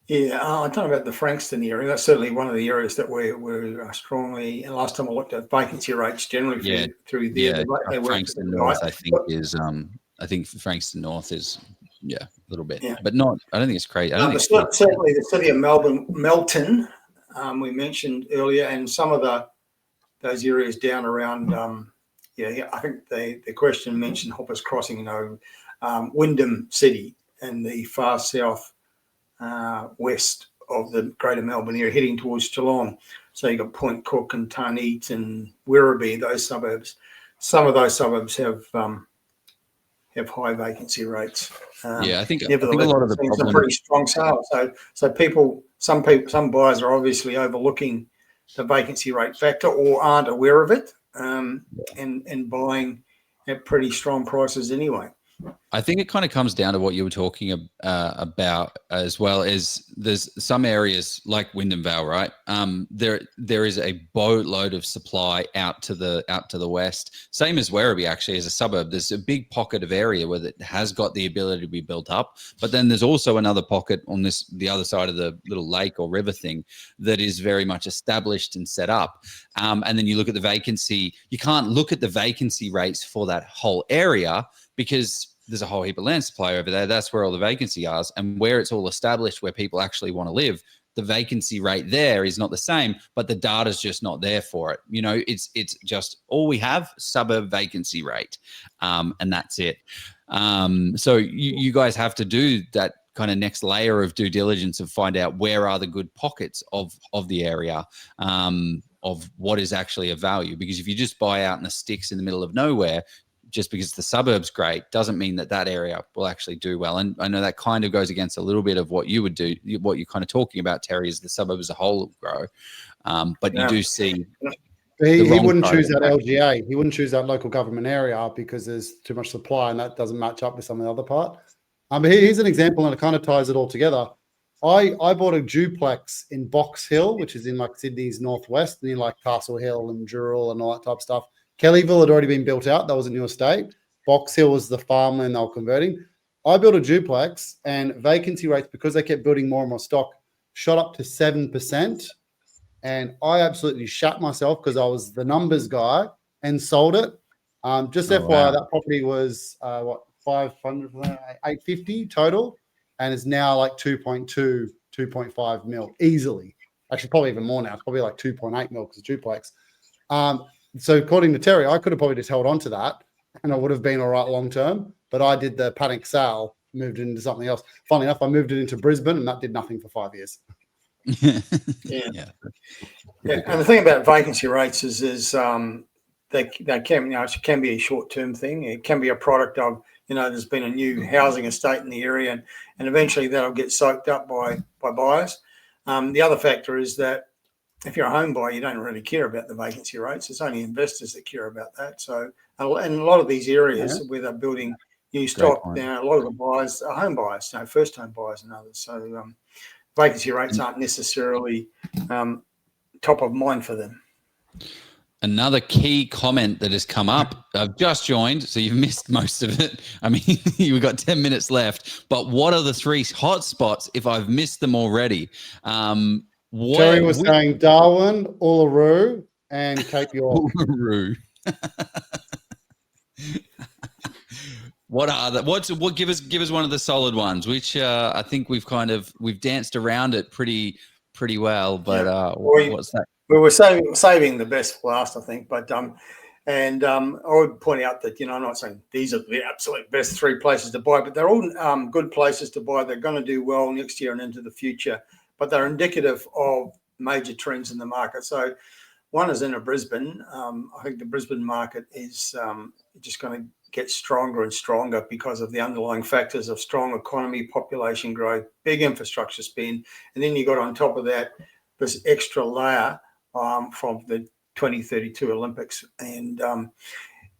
don't know about the Frankston area. That's certainly one of the areas that we're strongly. And last time I looked at vacancy rates generally through there. Frankston North, I think Frankston North is Yeah, a little bit, Yeah. but not. I don't think it's crazy. I don't think it's Certainly the city of Melbourne, Melton, we mentioned earlier, and some of those areas down around. I think the question mentioned Hoppers Crossing, Wyndham City and the far south west of the Greater Melbourne area, heading towards Geelong. So you've got Point Cook and Tarneet and Werribee, those suburbs. Some of those suburbs have high vacancy rates. I think a Nevertheless, lot of the it's a problem. pretty strong sale. So some buyers are obviously overlooking the vacancy rate factor or aren't aware of it, and buying at pretty strong prices anyway. I think it kind of comes down to what you were talking about, as well as there's some areas like Wyndham Vale, right? There is a boatload of supply out to the west. Same as Werribee, actually, as a suburb. There's a big pocket of area where it has got the ability to be built up, but then there's also another pocket on the other side of the little lake or river thing that is very much established and set up. And then you look at the vacancy. You can't look at the vacancy rates for that whole area because there's a whole heap of land supply over there. That's where all the vacancy is. And where it's all established, where people actually want to live, the vacancy rate there is not the same, but the data's just not there for it. It's just all we have, suburb vacancy rate. And that's it. So you guys have to do that kind of next layer of due diligence of find out where are the good pockets of the area, of what is actually of value. Because if you just buy out in the sticks in the middle of nowhere, just because the suburb's great doesn't mean that area will actually do well. And I know that kind of goes against a little bit of what you would do, what you're kind of talking about, Terry, is the suburb as a whole will grow. But you do see... He wouldn't choose that LGA. He wouldn't choose that local government area because there's too much supply and that doesn't match up with some of the other part. But here's an example and it kind of ties it all together. I bought a duplex in Box Hill, which is in like Sydney's northwest, near like Castle Hill and Dural and all that type of stuff. Kellyville had already been built out. That was a new estate. Box Hill was the farmland they were converting. I built a duplex and vacancy rates, because they kept building more and more stock, shot up to 7%. And I absolutely shat myself because I was the numbers guy and sold it. FYI, wow. That property was 500, 850 total, and is now like 2.2, 2.5 mil easily. Actually, probably even more now. It's probably like 2.8 mil because it's duplex. So according to Terry, I could have probably just held on to that and I would have been all right long term. But I did the panic sale, moved it into something else. Funny enough, I moved it into Brisbane and that did nothing for 5 years. Yeah. And the thing about vacancy rates is they can, it can be a short-term thing. It can be a product of, there's been a new housing estate in the area and eventually that'll get soaked up by buyers. The other factor is that if you're a home buyer, you don't really care about the vacancy rates. It's only investors that care about that. So, and a lot of these areas where they're building new stock, a lot of the buyers are home buyers, first home buyers and others. So vacancy rates aren't necessarily top of mind for them. Another key comment that has come up, I've just joined, so you've missed most of it. I mean, you've got 10 minutes left, but what are the 3 hotspots if I've missed them already? Terry was saying Darwin, Uluru, and Cape York. Uluru. What are the? Give us one of the solid ones, which I think we've danced around it pretty well. But what's that? We were saving the best for last, I think. But I would point out that I'm not saying these are the absolute best 3 places to buy, but they're all good places to buy. They're going to do well next year and into the future. But they're indicative of major trends in the market. So one is in Brisbane. I think the Brisbane market is just going to get stronger and stronger because of the underlying factors of strong economy, population growth, big infrastructure spend. And then you got on top of that this extra layer from the 2032 Olympics. And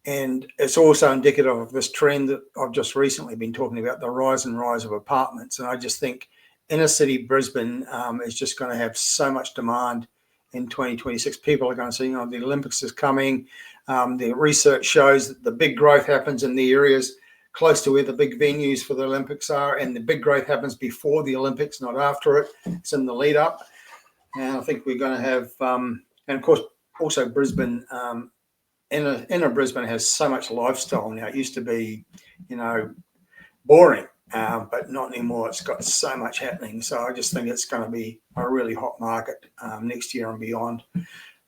it's also indicative of this trend that I've just recently been talking about, the rise of apartments. And I just think inner city Brisbane is just going to have so much demand in 2026. People are going to see, the Olympics is coming. The research shows that the big growth happens in the areas close to where the big venues for the Olympics are, and the big growth happens before the Olympics, not after it. It's in the lead up. And I think we're going to have, and of course, also Brisbane, inner Brisbane has so much lifestyle now. It used to be, boring. but not anymore. It's got so much happening. So I just think it's going to be a really hot market next year and beyond.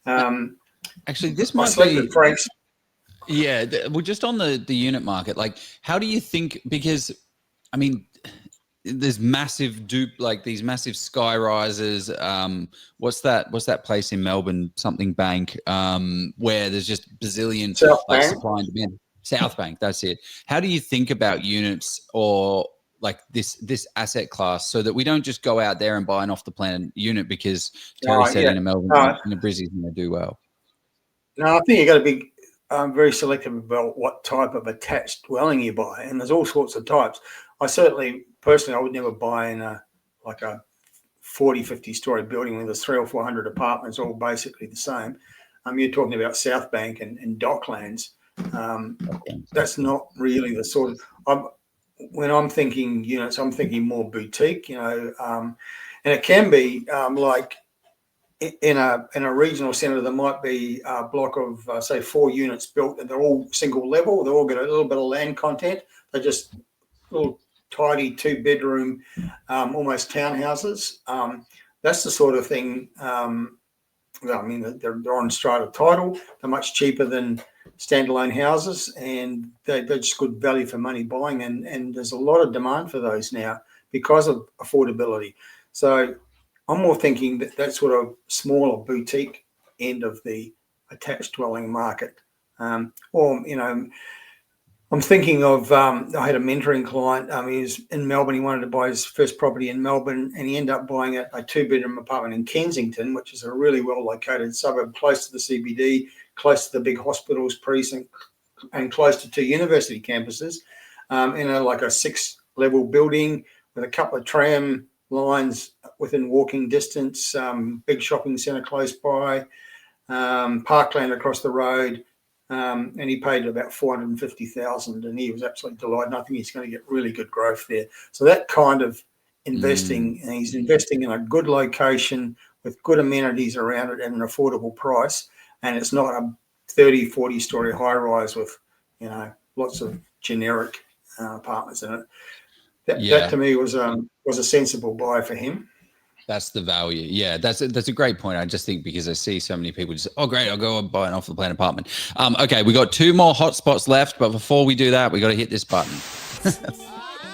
Actually, this I might slept be... with Frank's. Yeah, well, just on the unit market, like, how do you think, because, I mean, there's massive these massive sky rises. What's that place in Melbourne, something bank, where there's just bazillion like supply and demand. South Bank, that's it. How do you think about units or like this asset class so that we don't just go out there and buy an off the plan unit because Terry said in a Melbourne, in a Brizzy's going to do well? No, I think you got to be very selective about what type of attached dwelling you buy, and there's all sorts of types. I would never buy in a 40, 50 story building where there's 300 or 400 apartments, all basically the same. You're talking about South Bank and Docklands. That's not really the sort of, when I'm thinking units, I'm thinking more boutique, and it can be like in a regional centre. There might be a block of say 4 units built, and they're all single level. They all get a little bit of land content. They're just little tidy 2-bedroom, almost townhouses. That's the sort of thing. I mean, they're on strata title. They're much cheaper than standalone houses, and they're just good value for money buying. And there's a lot of demand for those now because of affordability. So I'm more thinking that sort of smaller boutique end of the attached dwelling market. I'm thinking of, I had a mentoring client. He was in Melbourne. He wanted to buy his first property in Melbourne, and he ended up buying a 2-bedroom apartment in Kensington, which is a really well-located suburb, close to the CBD, close to the big hospitals precinct, and close to 2 university campuses, in a 6-level building with a couple of tram lines within walking distance, big shopping centre close by, parkland across the road. And he paid about $450,000, and he was absolutely delighted. And I think he's going to get really good growth there. So that kind of investing, and he's investing in a good location with good amenities around it at an affordable price, and it's not a 30, 40-story high-rise with lots of generic apartments in it. That to me was a sensible buy for him. That's the value. Yeah, that's a great point. I just think because I see so many people just, oh, great, I'll go and buy an off-the-plan apartment. Okay, we got 2 more hotspots left, but before we do that, we got to hit this button.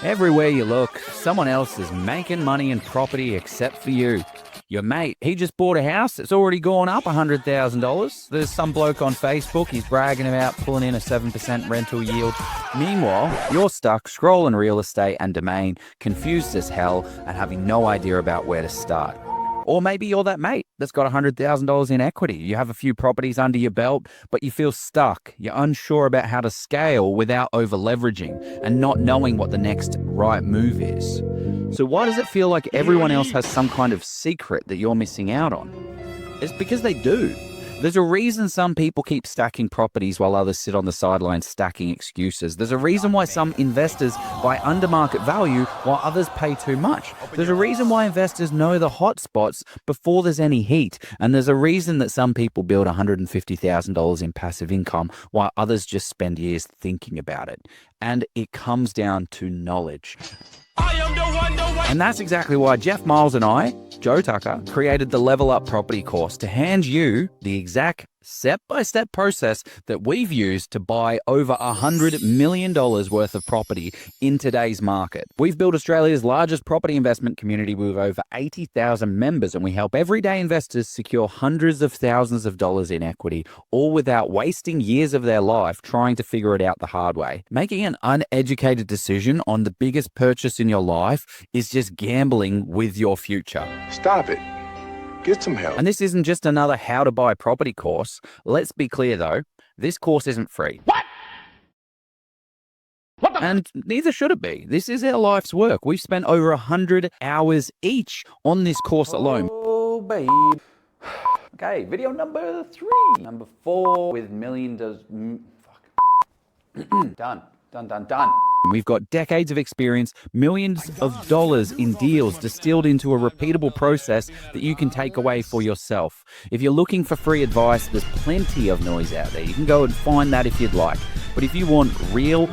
Everywhere you look, someone else is making money in property except for you. Your mate, he just bought a house. It's already gone up $100,000. There's some bloke on Facebook. He's bragging about pulling in a 7% rental yield. Meanwhile, you're stuck scrolling real estate and domain, confused as hell, and having no idea about where to start. Or maybe you're that mate that's got $100,000 in equity. You have a few properties under your belt, but you feel stuck. You're unsure about how to scale without over-leveraging and not knowing what the next right move is. So why does it feel like everyone else has some kind of secret that you're missing out on? It's because they do. There's a reason some people keep stacking properties while others sit on the sidelines stacking excuses. There's a reason why some investors buy under market value while others pay too much. There's a reason why investors know the hotspots before there's any heat. And there's a reason that some people build $150,000 in passive income while others just spend years thinking about it. And it comes down to knowledge. And that's exactly why Jeff Miles and I, Joe Tucker, created the Level Up Property course to hand you the exact step-by-step process that we've used to buy over $100 million worth of property in today's market. We've built Australia's largest property investment community with over 80,000 members, and we help everyday investors secure hundreds of thousands of dollars in equity, all without wasting years of their life trying to figure it out the hard way. Making an uneducated decision on the biggest purchase in your life is just gambling with your future. Stop it. Get some help. And this isn't just another how to buy property course. Let's be clear though, this course isn't free. What? And neither should it be. This is our life's work. We've spent over 100 hours each on this course alone. Oh, babe. Okay, video number 3. Number 4 with million does... Fuck. Done. We've got decades of experience, millions of dollars in deals distilled into a repeatable process that you can take away for yourself. If you're looking for free advice, there's plenty of noise out there. You can go and find that if you'd like. But if you want real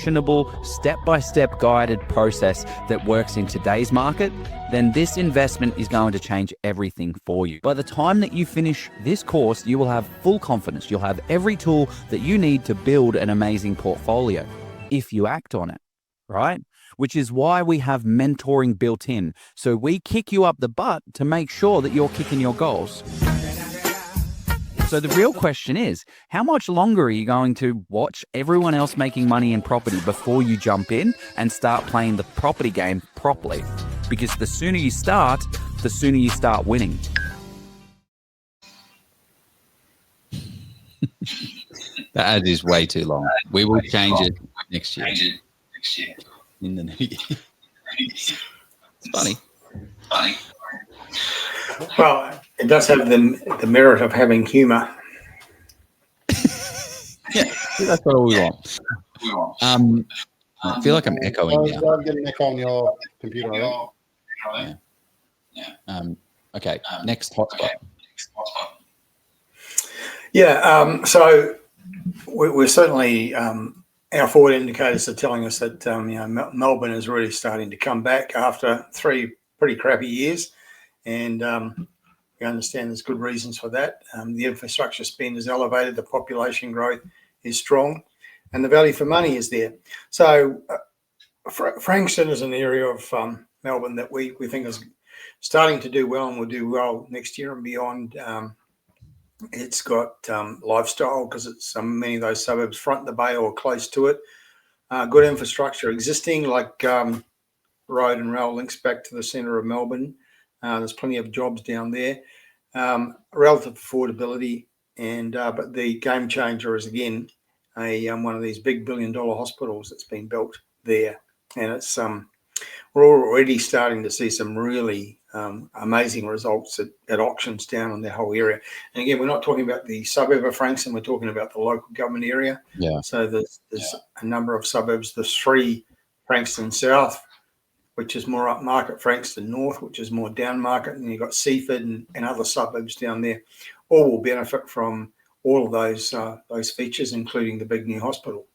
actionable, step-by-step guided process that works in today's market, then this investment is going to change everything for you. By the time that you finish this course, you will have full confidence. You'll have every tool that you need to build an amazing portfolio if you act on it, right? Which is why we have mentoring built in. So we kick you up the butt to make sure that you're kicking your goals. So the real question is, how much longer are you going to watch everyone else making money in property before you jump in and start playing the property game properly? Because the sooner you start winning. That ad is way too long. We will change it next year. In the new year. It's funny. Well, it does have the merit of having humour. Yeah, that's what we want. I feel like I'm echoing now. I'm getting echo on your computer. Right? Yeah. Okay. Next hotspot. Yeah. So we're certainly our forward indicators are telling us that Melbourne is really starting to come back after 3 pretty crappy years, and we understand there's good reasons for that. The infrastructure spend is elevated, the population growth is strong, and the value for money is there. So Frankston is an area of Melbourne that we think is starting to do well and will do well next year and beyond. It's got lifestyle because it's many of those suburbs front the bay or close to it. Good infrastructure existing, like road and rail links back to the centre of Melbourne. There's plenty of jobs down there. Relative affordability, and but the game changer is again one of these big $1 billion hospitals that's been built there, and it's we're already starting to see some really amazing results at auctions down in the whole area. And again, we're not talking about the suburb of Frankston, we're talking about the local government area. Yeah. So there's a number of suburbs. There's 3: Frankston South, which is more upmarket, Frankston North, which is more down market, and you've got Seaford and other suburbs down there. All will benefit from all of those features, including the big new hospital.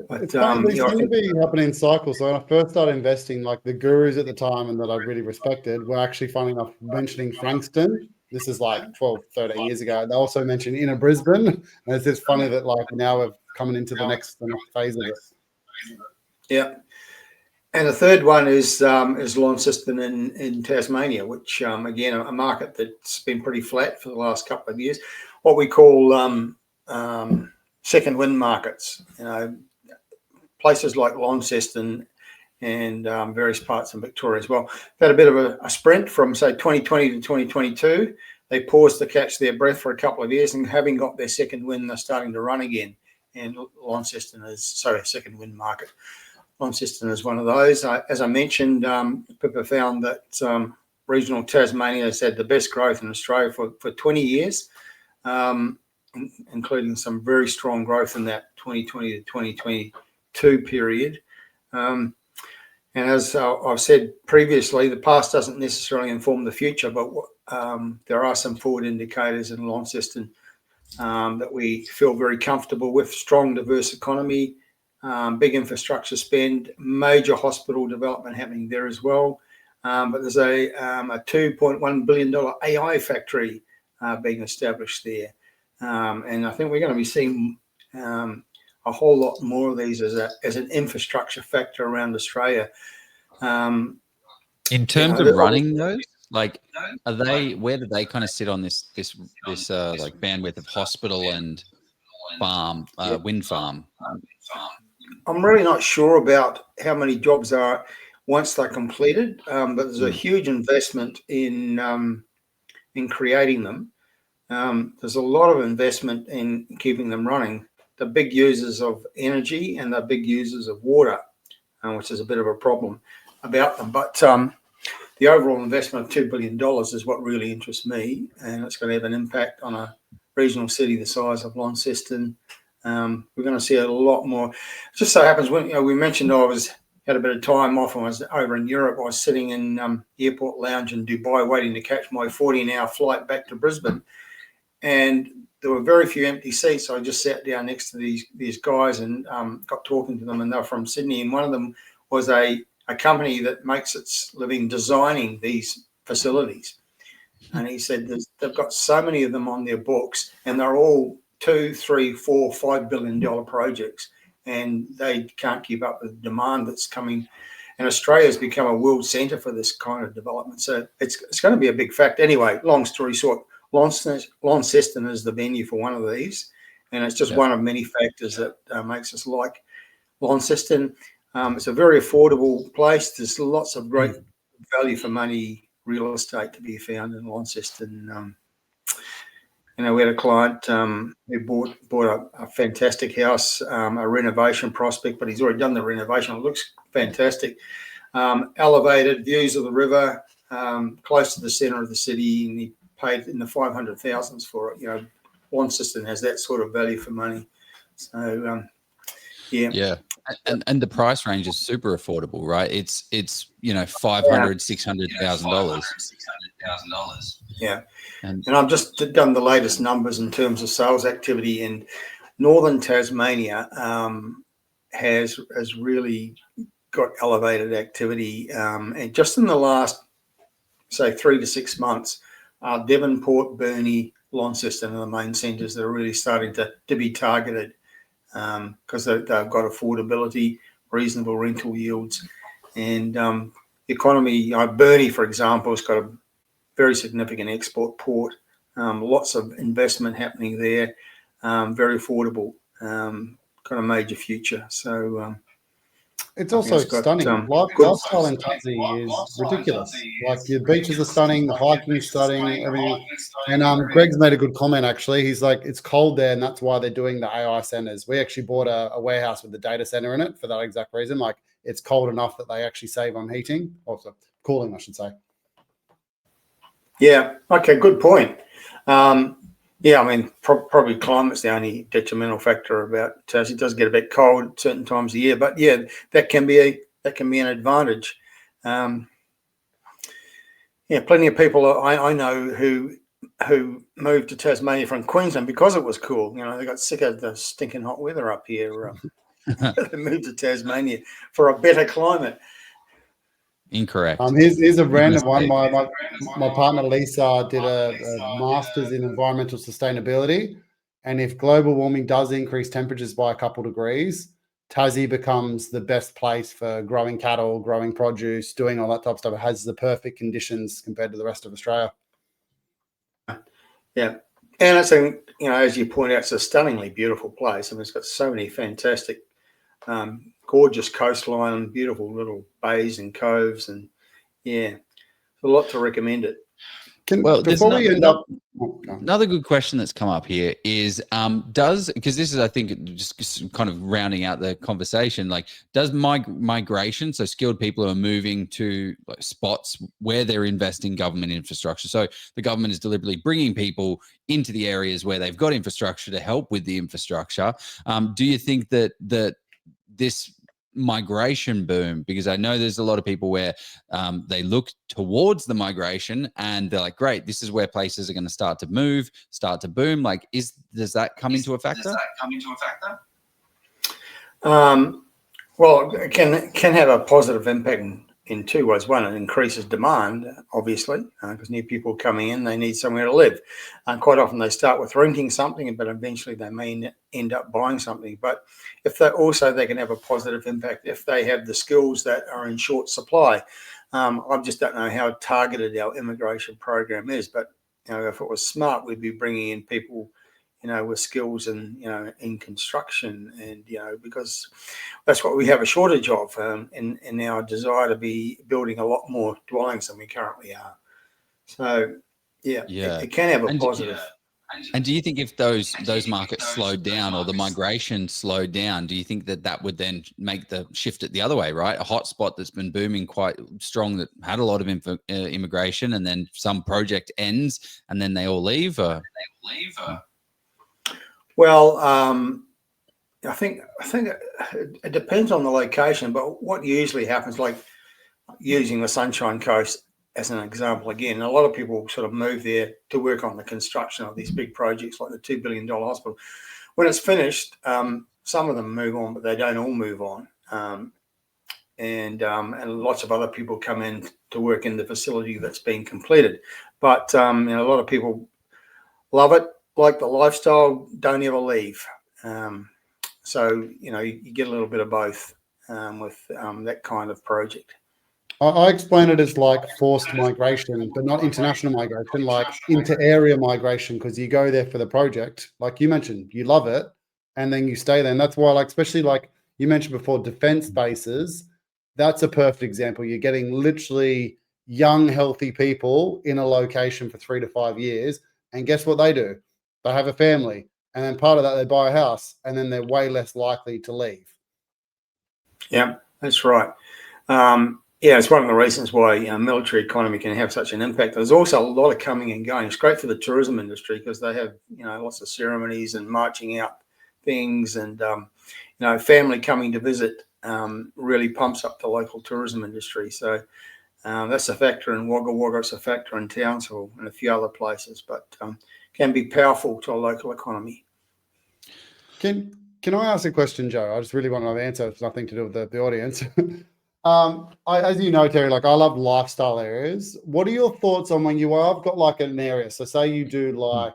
But, they seem to be happening in cycles. So when I first started investing, like the gurus at the time and that I really respected were actually, funny enough, mentioning Frankston. This is like 12, 13 years ago. They also mentioned inner Brisbane. And it's just funny that like now we're coming into the next phase of it. Yeah. And the third one is Launceston in Tasmania, which, again, a market that's been pretty flat for the last couple of years. What we call second wind markets, places like Launceston and various parts in Victoria as well. They had a bit of a sprint from, say, 2020 to 2022. They paused to catch their breath for a couple of years, and having got their second wind, they're starting to run again. And Launceston is, second wind market. Launceston is one of those. As I mentioned, Pippa found that regional Tasmania has had the best growth in Australia for 20 years, including some very strong growth in that 2020 to 2022 period. And as I've said previously, the past doesn't necessarily inform the future, but there are some forward indicators in Launceston that we feel very comfortable with. Strong, diverse economy, big infrastructure spend, major hospital development happening there as well. But there's a $2.1 billion AI factory being established there. And I think we're going to be seeing a whole lot more of these as an infrastructure factor around Australia. In terms of running those, like, where do they kind of sit on this like bandwidth of hospital and farm, wind farm? I'm really not sure about how many jobs are once they're completed, but there's a huge investment in creating them. There's a lot of investment in keeping them running. They're big users of energy and they're big users of water, which is a bit of a problem about them. But the overall investment of $2 billion is what really interests me, and it's going to have an impact on a regional city the size of Launceston. We're going to see a lot more. It just so happens when we mentioned I had a bit of time off and I was over in Europe. I was sitting in airport lounge in Dubai waiting to catch my 14-hour flight back to Brisbane, and there were very few empty seats. So I just sat down next to these guys and got talking to them, and they're from Sydney. And one of them was a company that makes its living designing these facilities. And he said they've got so many of them on their books, and they're all $2, $3, $4, $5 billion projects, and they can't keep up with the demand that's coming. And Australia's become a world centre for this kind of development. So it's going to be a big fact. Anyway, long story short, Launceston is the venue for one of these, and it's just one of many factors that makes us like Launceston. It's a very affordable place. There's lots of great value for money real estate to be found in Launceston. We had a client who bought a fantastic house, a renovation prospect, but he's already done the renovation. It looks fantastic. Elevated views of the river, close to the centre of the city, and he paid in the 500,000s for it. Launceston has that sort of value for money. So, Yeah. And the price range is super affordable, right? It's $500,000-$600,000. Yeah. And I've just done the latest numbers in terms of sales activity, and northern Tasmania has really got elevated activity. And just in the last, say, 3 to 6 months, Devonport, Burnie, Launceston are the main centres that are really starting to be targeted because they've got affordability, reasonable rental yields. And economy, Burnie, for example, has got a very significant export port, lots of investment happening there, very affordable, got a major future. So it's also stunning. Lifestyle in Tassie is ridiculous. Like the beaches are stunning, the hiking is stunning, everything. And Greg's made a good comment actually. He's like, it's cold there, and that's why they're doing the AI centers. We actually bought a warehouse with the data center in it for that exact reason. Like it's cold enough that they actually save on heating, also cooling, I should say. Yeah. Okay. Good point. Probably climate's the only detrimental factor about Tassie. It does get a bit cold at certain times of year, but that can be an advantage. Plenty of people I know who moved to Tasmania from Queensland because it was cool. They got sick of the stinking hot weather up here. They moved to Tasmania for a better climate. Incorrect. Here's a random one. My partner Lisa did a master's in environmental sustainability, and if global warming does increase temperatures by a couple degrees, Tassie becomes the best place for growing cattle, growing produce, doing all that type of stuff. It has the perfect conditions compared to the rest of Australia. Yeah, and it's as you point out, it's a stunningly beautiful place. It's got so many fantastic. Gorgeous coastline, beautiful little bays and coves, and a lot to recommend it. Another good question that's come up here is because this is, I think, just kind of rounding out the conversation, like does migration, so skilled people who are moving to spots where they're investing government infrastructure, so the government is deliberately bringing people into the areas where they've got infrastructure to help with the infrastructure, do you think that this migration boom, because I know there's a lot of people where they look towards the migration and they're like, great, this is where places are going to start to move, start to boom. Like, does that come into a factor? Well, it can have a positive impact in two ways. One, it increases demand, obviously, because new people coming in, they need somewhere to live. And quite often they start with renting something, but eventually they may end up buying something. But if they can have a positive impact if they have the skills that are in short supply. I just don't know how targeted our immigration program is, but if it was smart, we'd be bringing in people with skills in construction, and because that's what we have a shortage of in our desire to be building a lot more dwellings than we currently are. So it can have a positive. And do you think if those markets slowed down or the migration slowed down, do you think that would then make the shift it the other way, right? A hotspot that's been booming quite strong, that had a lot of immigration, and then some project ends and then they all leave? Well, I think it depends on the location, but what usually happens, like using the Sunshine Coast as an example, again, a lot of people sort of move there to work on the construction of these big projects like the $2 billion hospital. When it's finished, some of them move on, but they don't all move on. And lots of other people come in to work in the facility that's been completed. But a lot of people love it, like the lifestyle, don't ever leave. So you get a little bit of both with that kind of project. I explain it as like forced migration, but not international migration, like inter-area migration, because you go there for the project. Like you mentioned, you love it, and then you stay there. And that's why, like, especially like you mentioned before, defense bases, that's a perfect example. You're getting literally young, healthy people in a location for 3 to 5 years. And guess what they do? They have a family. And then part of that, they buy a house, and then they're way less likely to leave. Yeah, that's right. Yeah, it's one of the reasons why military economy can have such an impact. There's also a lot of coming and going. It's great for the tourism industry because they have, lots of ceremonies and marching out things, and family coming to visit really pumps up the local tourism industry. So that's a factor in Wagga Wagga. It's a factor in Townsville and a few other places, but can be powerful to a local economy. Can I ask a question, Joe? I just really want to know the answer. It's nothing to do with the audience. As you know, Terry, like I love lifestyle areas. What are your thoughts on when I've got like an area? So say you do like,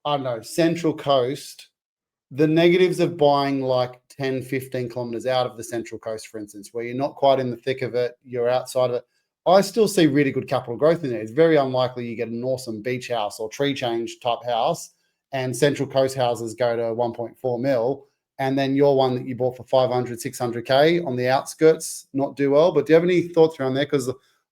I don't know, Central Coast, the negatives of buying like 10, 15 kilometers out of the Central Coast, for instance, where you're not quite in the thick of it, you're outside of it. I still see really good capital growth in there. It's very unlikely you get an awesome beach house or tree change type house, and Central Coast houses go to 1.4 mil. And then your one that you bought for 500, 600K on the outskirts not do well. But do you have any thoughts around there? Because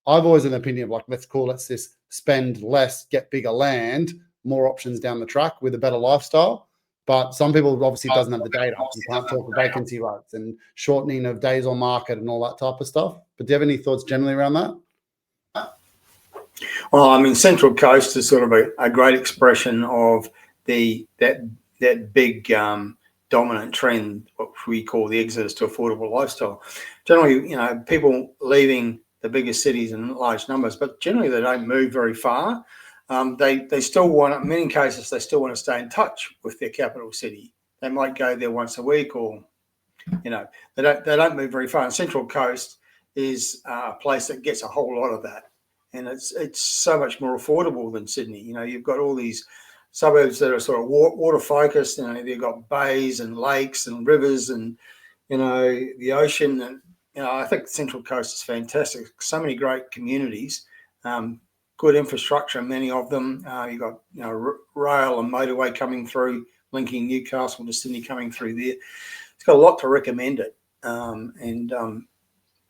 I've always an opinion of like, let's just spend less, get bigger land, more options down the track with a better lifestyle. But some people obviously doesn't have the data. You can't talk of vacancy rates and shortening of days on market and all that type of stuff. But do you have any thoughts generally around that? Well, I mean, Central Coast is sort of a great expression of that big dominant trend, what we call the exodus to affordable lifestyle. Generally, people leaving the bigger cities in large numbers, but generally they don't move very far. They still want, in many cases, they still want to stay in touch with their capital city. They might go there once a week, or they don't move very far. And Central Coast is a place that gets a whole lot of that, and it's so much more affordable than Sydney. You've got all these suburbs that are sort of water focused. They've got bays and lakes and rivers and the ocean. And I think Central Coast is fantastic. So many great communities, good infrastructure, many of them. You've got rail and motorway coming through, linking Newcastle to Sydney coming through there. It's got a lot to recommend it.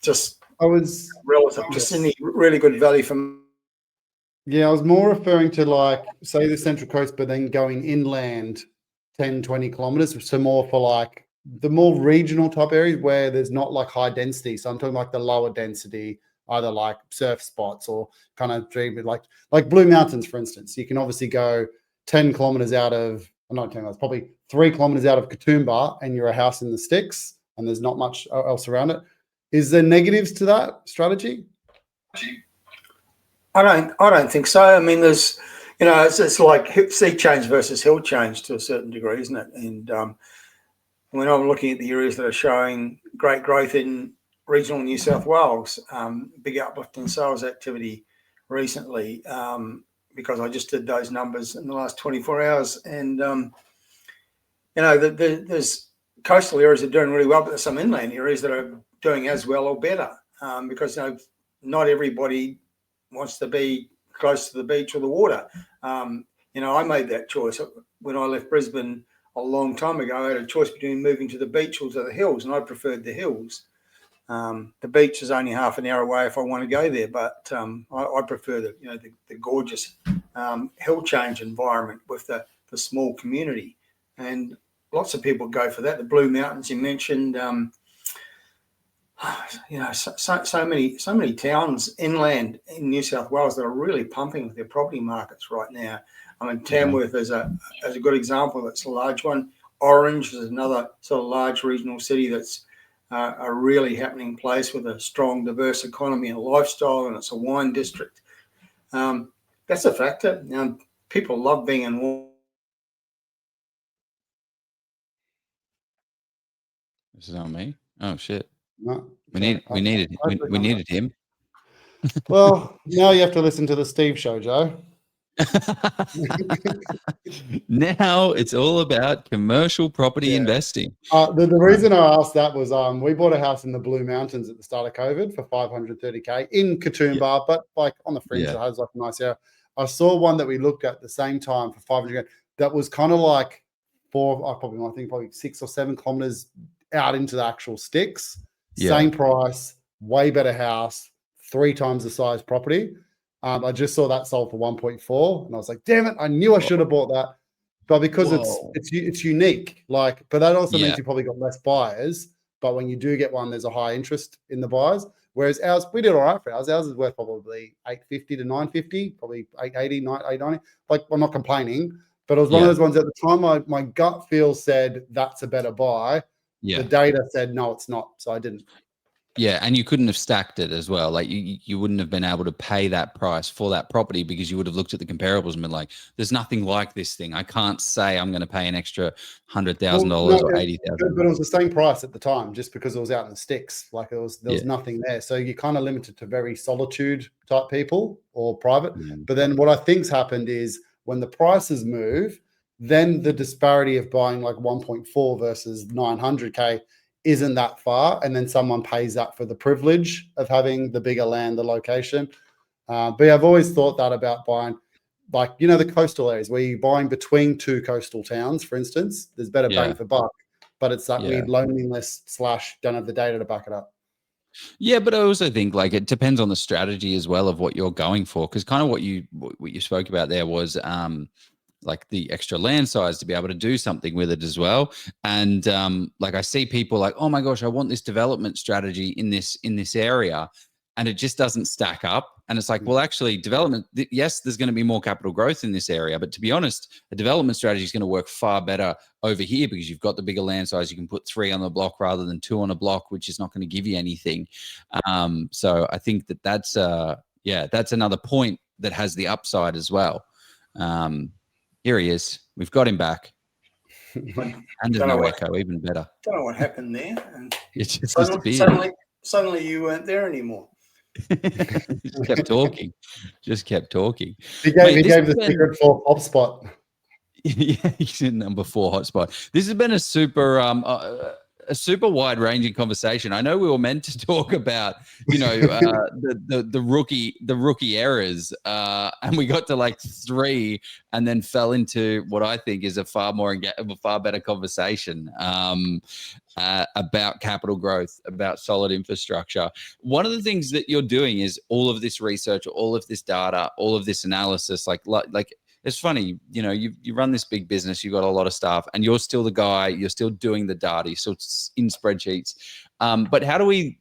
Just relative to Sydney, really good value for. Yeah, I was more referring to like, say the Central Coast, but then going inland 10, 20 kilometers. So more for like the more regional type areas where there's not like high density. So I'm talking like the lower density, either like surf spots or kind of like Blue Mountains, for instance. You can obviously go 10 kilometers out of, I'm not 10, that's probably 3 kilometers out of Katoomba, and you're a house in the sticks and there's not much else around it. Is there negatives to that strategy? I don't think so. I mean, there's, it's like sea change versus hill change to a certain degree, isn't it? And when I'm looking at the areas that are showing great growth in regional New South Wales, big uplift in sales activity recently, because I just did those numbers in the last 24 hours. And, there's coastal areas that are doing really well, but there's some inland areas that are doing as well or better, because, not everybody wants to be close to the beach or the water. I made that choice when I left Brisbane a long time ago. I had a choice between moving to the beach or to the hills, and I preferred the hills. The beach is only half an hour away if I want to go there, but I prefer the gorgeous hill change environment with the small community, and lots of people go for that. The Blue Mountains you mentioned. So many towns inland in New South Wales that are really pumping with their property markets right now. I mean, Tamworth is a good example. That's a large one. Orange is another sort of large regional city that's a really happening place with a strong, diverse economy and lifestyle, and it's a wine district. That's a factor. People love being in. This is on me. Oh shit. No, We needed him. Well, now you have to listen to the Steve show, Joe. Now it's all about commercial property investing. The reason I asked that was we bought a house in the Blue Mountains at the start of COVID for 530K in Katoomba, but like on the fringe, it has like a nice area. I saw one that we looked at the same time for 500K that was kind of like probably 6 or 7 kilometers out into the actual sticks. Same price, way better house, 3 times the size property. I just saw that sold for 1.4, and I was like, "Damn it! I knew I should have bought that." But because it's unique, like, but that also means you probably got less buyers. But when you do get one, there's a high interest in the buyers. Whereas ours, we did all right for ours. Ours is worth probably 850 to 950, probably 880, 890. Like, I'm not complaining, but it was one of those ones at the time. My gut feel said that's a better buy. The data said no, it's not. So I didn't. Yeah, and you couldn't have stacked it as well. Like you wouldn't have been able to pay that price for that property because you would have looked at the comparables and been like, "There's nothing like this thing. I can't say I'm going to pay an extra $100,000 or $80,000." But it was the same price at the time, just because it was out in the sticks. Like there was nothing there, so you're kind of limited to very solitude type people or private. But then what I think's happened is when the prices move, then the disparity of buying like 1.4 versus 900K isn't that far, and then someone pays that for the privilege of having the bigger land, the location. But yeah, I've always thought that about buying, like, the coastal areas where you're buying between 2 coastal towns, for instance. There's better bang for buck, but it's that weird loneliness / don't have the data to back it up. Yeah, but I also think like it depends on the strategy as well of what you're going for, because kind of what you spoke about there was like the extra land size to be able to do something with it as well. And like I see people like, oh my gosh, I want this development strategy in this area, and it just doesn't stack up. And it's like, well, actually development, yes, there's going to be more capital growth in this area, but to be honest, a development strategy is going to work far better over here because you've got the bigger land size. You can put 3 on the block rather than 2 on a block, which is not going to give you anything. So I think that's another point that has the upside as well. Here he is. We've got him back. And there's no echo, even better. Don't know what happened there. And it just disappeared. Suddenly you weren't there anymore. Just kept talking. He gave the secret for Hotspot. Yeah, he's in number 4 hotspot. This has been a super wide-ranging conversation. I know we were meant to talk about, the rookie errors, and we got to like 3, and then fell into what I think is a far better conversation about capital growth, about solid infrastructure. One of the things that you're doing is all of this research, all of this data, all of this analysis, like. It's funny, you run this big business, you've got a lot of staff, and you're still the guy, you're still doing the data, you're still in spreadsheets. But how do we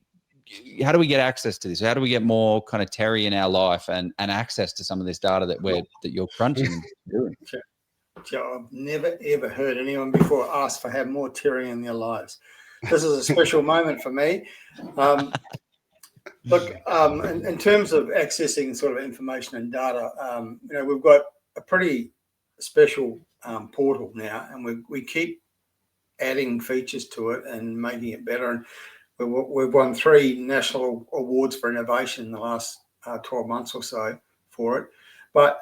get access to this? How do we get more kind of Terry in our life and access to some of this data that you're crunching and doing? Joe, I've never, ever heard anyone before ask for having more Terry in their lives. This is a special moment for me. Look, in terms of accessing sort of information and data, we've got a pretty special portal now, and we keep adding features to it and making it better. And we've won 3 national awards for innovation in the last 12 months or so for it. But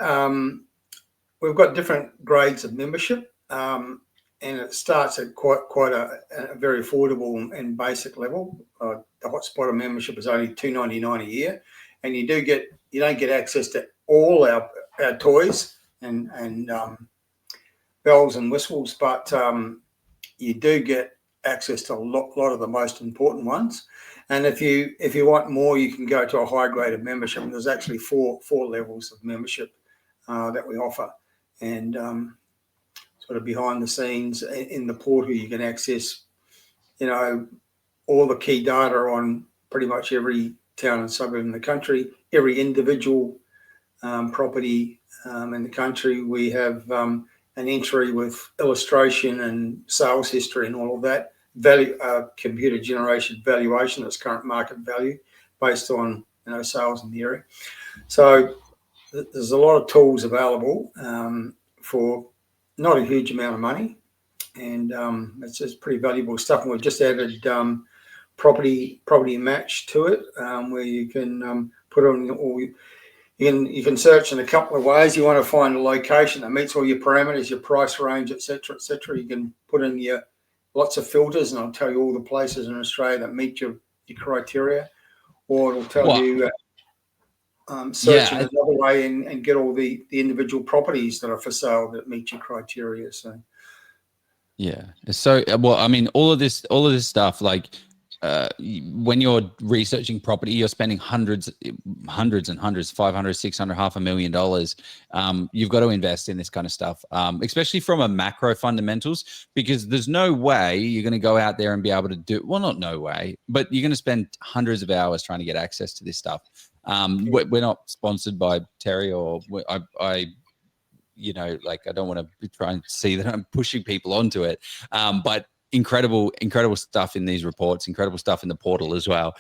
we've got different grades of membership, and it starts at quite a very affordable and basic level. The Hotspot membership is only $2.99 a year, and you don't get access to all our toys and bells and whistles, but you do get access to a lot of the most important ones. And if you want more, you can go to a high grade of membership. And there's actually four levels of membership that we offer. And sort of behind the scenes in the portal, you can access, all the key data on pretty much every town and suburb in the country, every individual property in the country. We have an entry with illustration and sales history and all of that, computer generation valuation, that's current market value based on sales in the area. So there's a lot of tools available for not a huge amount of money, and it's just pretty valuable stuff. And we've just added property match to it, where you can put on all. You can search in a couple of ways. You want to find a location that meets all your parameters, your price range, etc., etc. You can put in your lots of filters, and I'll tell you all the places in Australia that meet your criteria, or it'll tell you search in another way and get all the individual properties that are for sale that meet your criteria. So yeah, so well, I mean, all of this stuff, like when you're researching property, you're spending hundreds and hundreds, 500, 600, $500,000. You've got to invest in this kind of stuff, especially from a macro fundamentals, because there's no way you're going to go out there and be able to do, well, not no way, but you're going to spend hundreds of hours trying to get access to this stuff. We're not sponsored by Terry, or I you know, like, I don't want to try and see that I'm pushing people onto it. But incredible stuff in these reports, incredible stuff in the portal as well.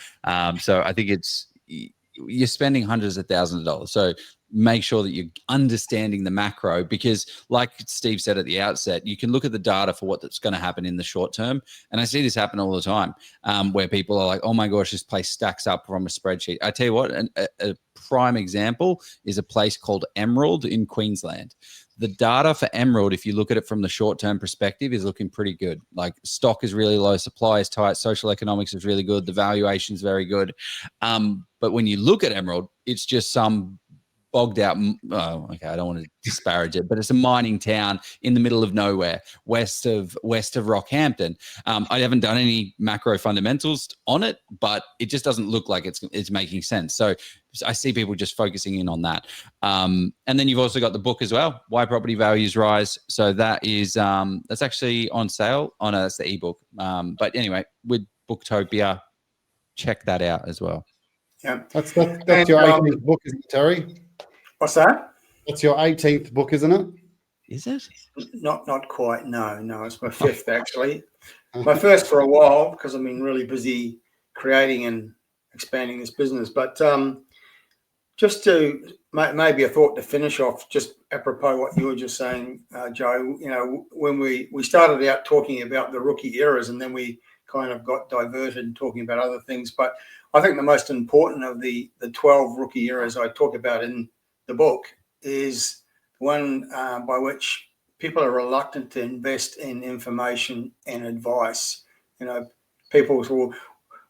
So I think you're spending hundreds of thousands of dollars. So make sure that you're understanding the macro, because like Steve said at the outset, you can look at the data for what's going to happen in the short term. And I see this happen all the time, where people are like, oh my gosh, this place stacks up from a spreadsheet. I tell you what, a prime example is a place called Emerald in Queensland. The data for Emerald, if you look at it from the short-term perspective, is looking pretty good. Like, stock is really low, supply is tight, social economics is really good, the valuation is very good. But when you look at Emerald, it's just some bogged out, okay, I don't want to disparage it, but it's a mining town in the middle of nowhere, west of Rockhampton. I haven't done any macro fundamentals on it, but it just doesn't look like it's making sense. So I see people just focusing in on that. And then you've also got the book as well, Why Property Values Rise. So that is that's actually on sale. Oh no, that's the ebook. But anyway, with Booktopia, check that out as well. Yeah, that's your 18th book, isn't it, Terry? What's that? That's your 18th book, isn't it? Is it? Not quite. No, it's my fifth actually. My first for a while, because I've been really busy creating and expanding this business. But just to maybe a thought to finish off, just apropos what you were just saying, Joe. You know, when we started out talking about the rookie eras, and then we kind of got diverted and talking about other things. But I think the most important of the 12 rookie eras I talk about in the book is one by which people are reluctant to invest in information and advice. You know, people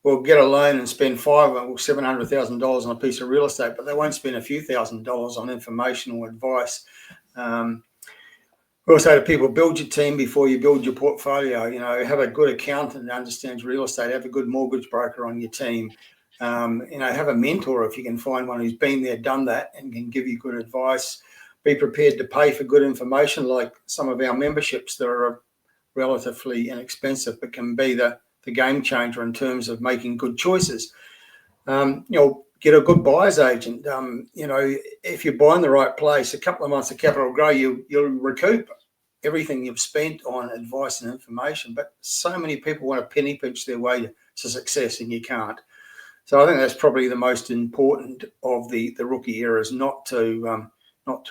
will get a loan and spend $500,000 or $700,000 on a piece of real estate, but they won't spend a few $1,000s on information or advice. We also, to people, build your team before you build your portfolio. You know, have a good accountant that understands real estate. Have a good mortgage broker on your team. You know, have a mentor if you can find one who's been there, done that, and can give you good advice. Be prepared to pay for good information, like some of our memberships that are relatively inexpensive, but can be the game changer in terms of making good choices. You know, get a good buyer's agent. You know, if you buy in the right place, a couple of months of capital grow, you'll recoup everything you've spent on advice and information. But so many people want to penny pinch their way to success, and you can't. So I think that's probably the most important of the rookie eras, not to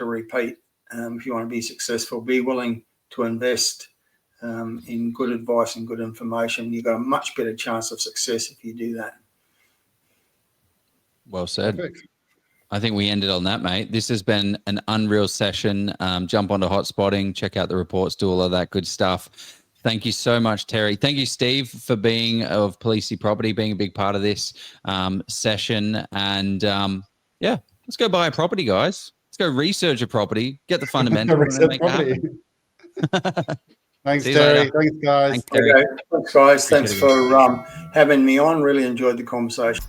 repeat. If you want to be successful, be willing to invest in good advice and good information. You've got a much better chance of success if you do that. Well said. Perfect. I think we ended on that, mate. This has been an unreal session. Jump onto Hotspotting, check out the reports, do all of that good stuff. Thank you so much, Terry. Thank you, Steve, for being of Policey Property, being a big part of this session. And yeah, let's go buy a property, guys. Let's go research a property, get the fundamentals, and make it happen. Thanks, Terry. Later. Thanks, guys. Okay. Thanks, guys. Thanks for having me on. Really enjoyed the conversation.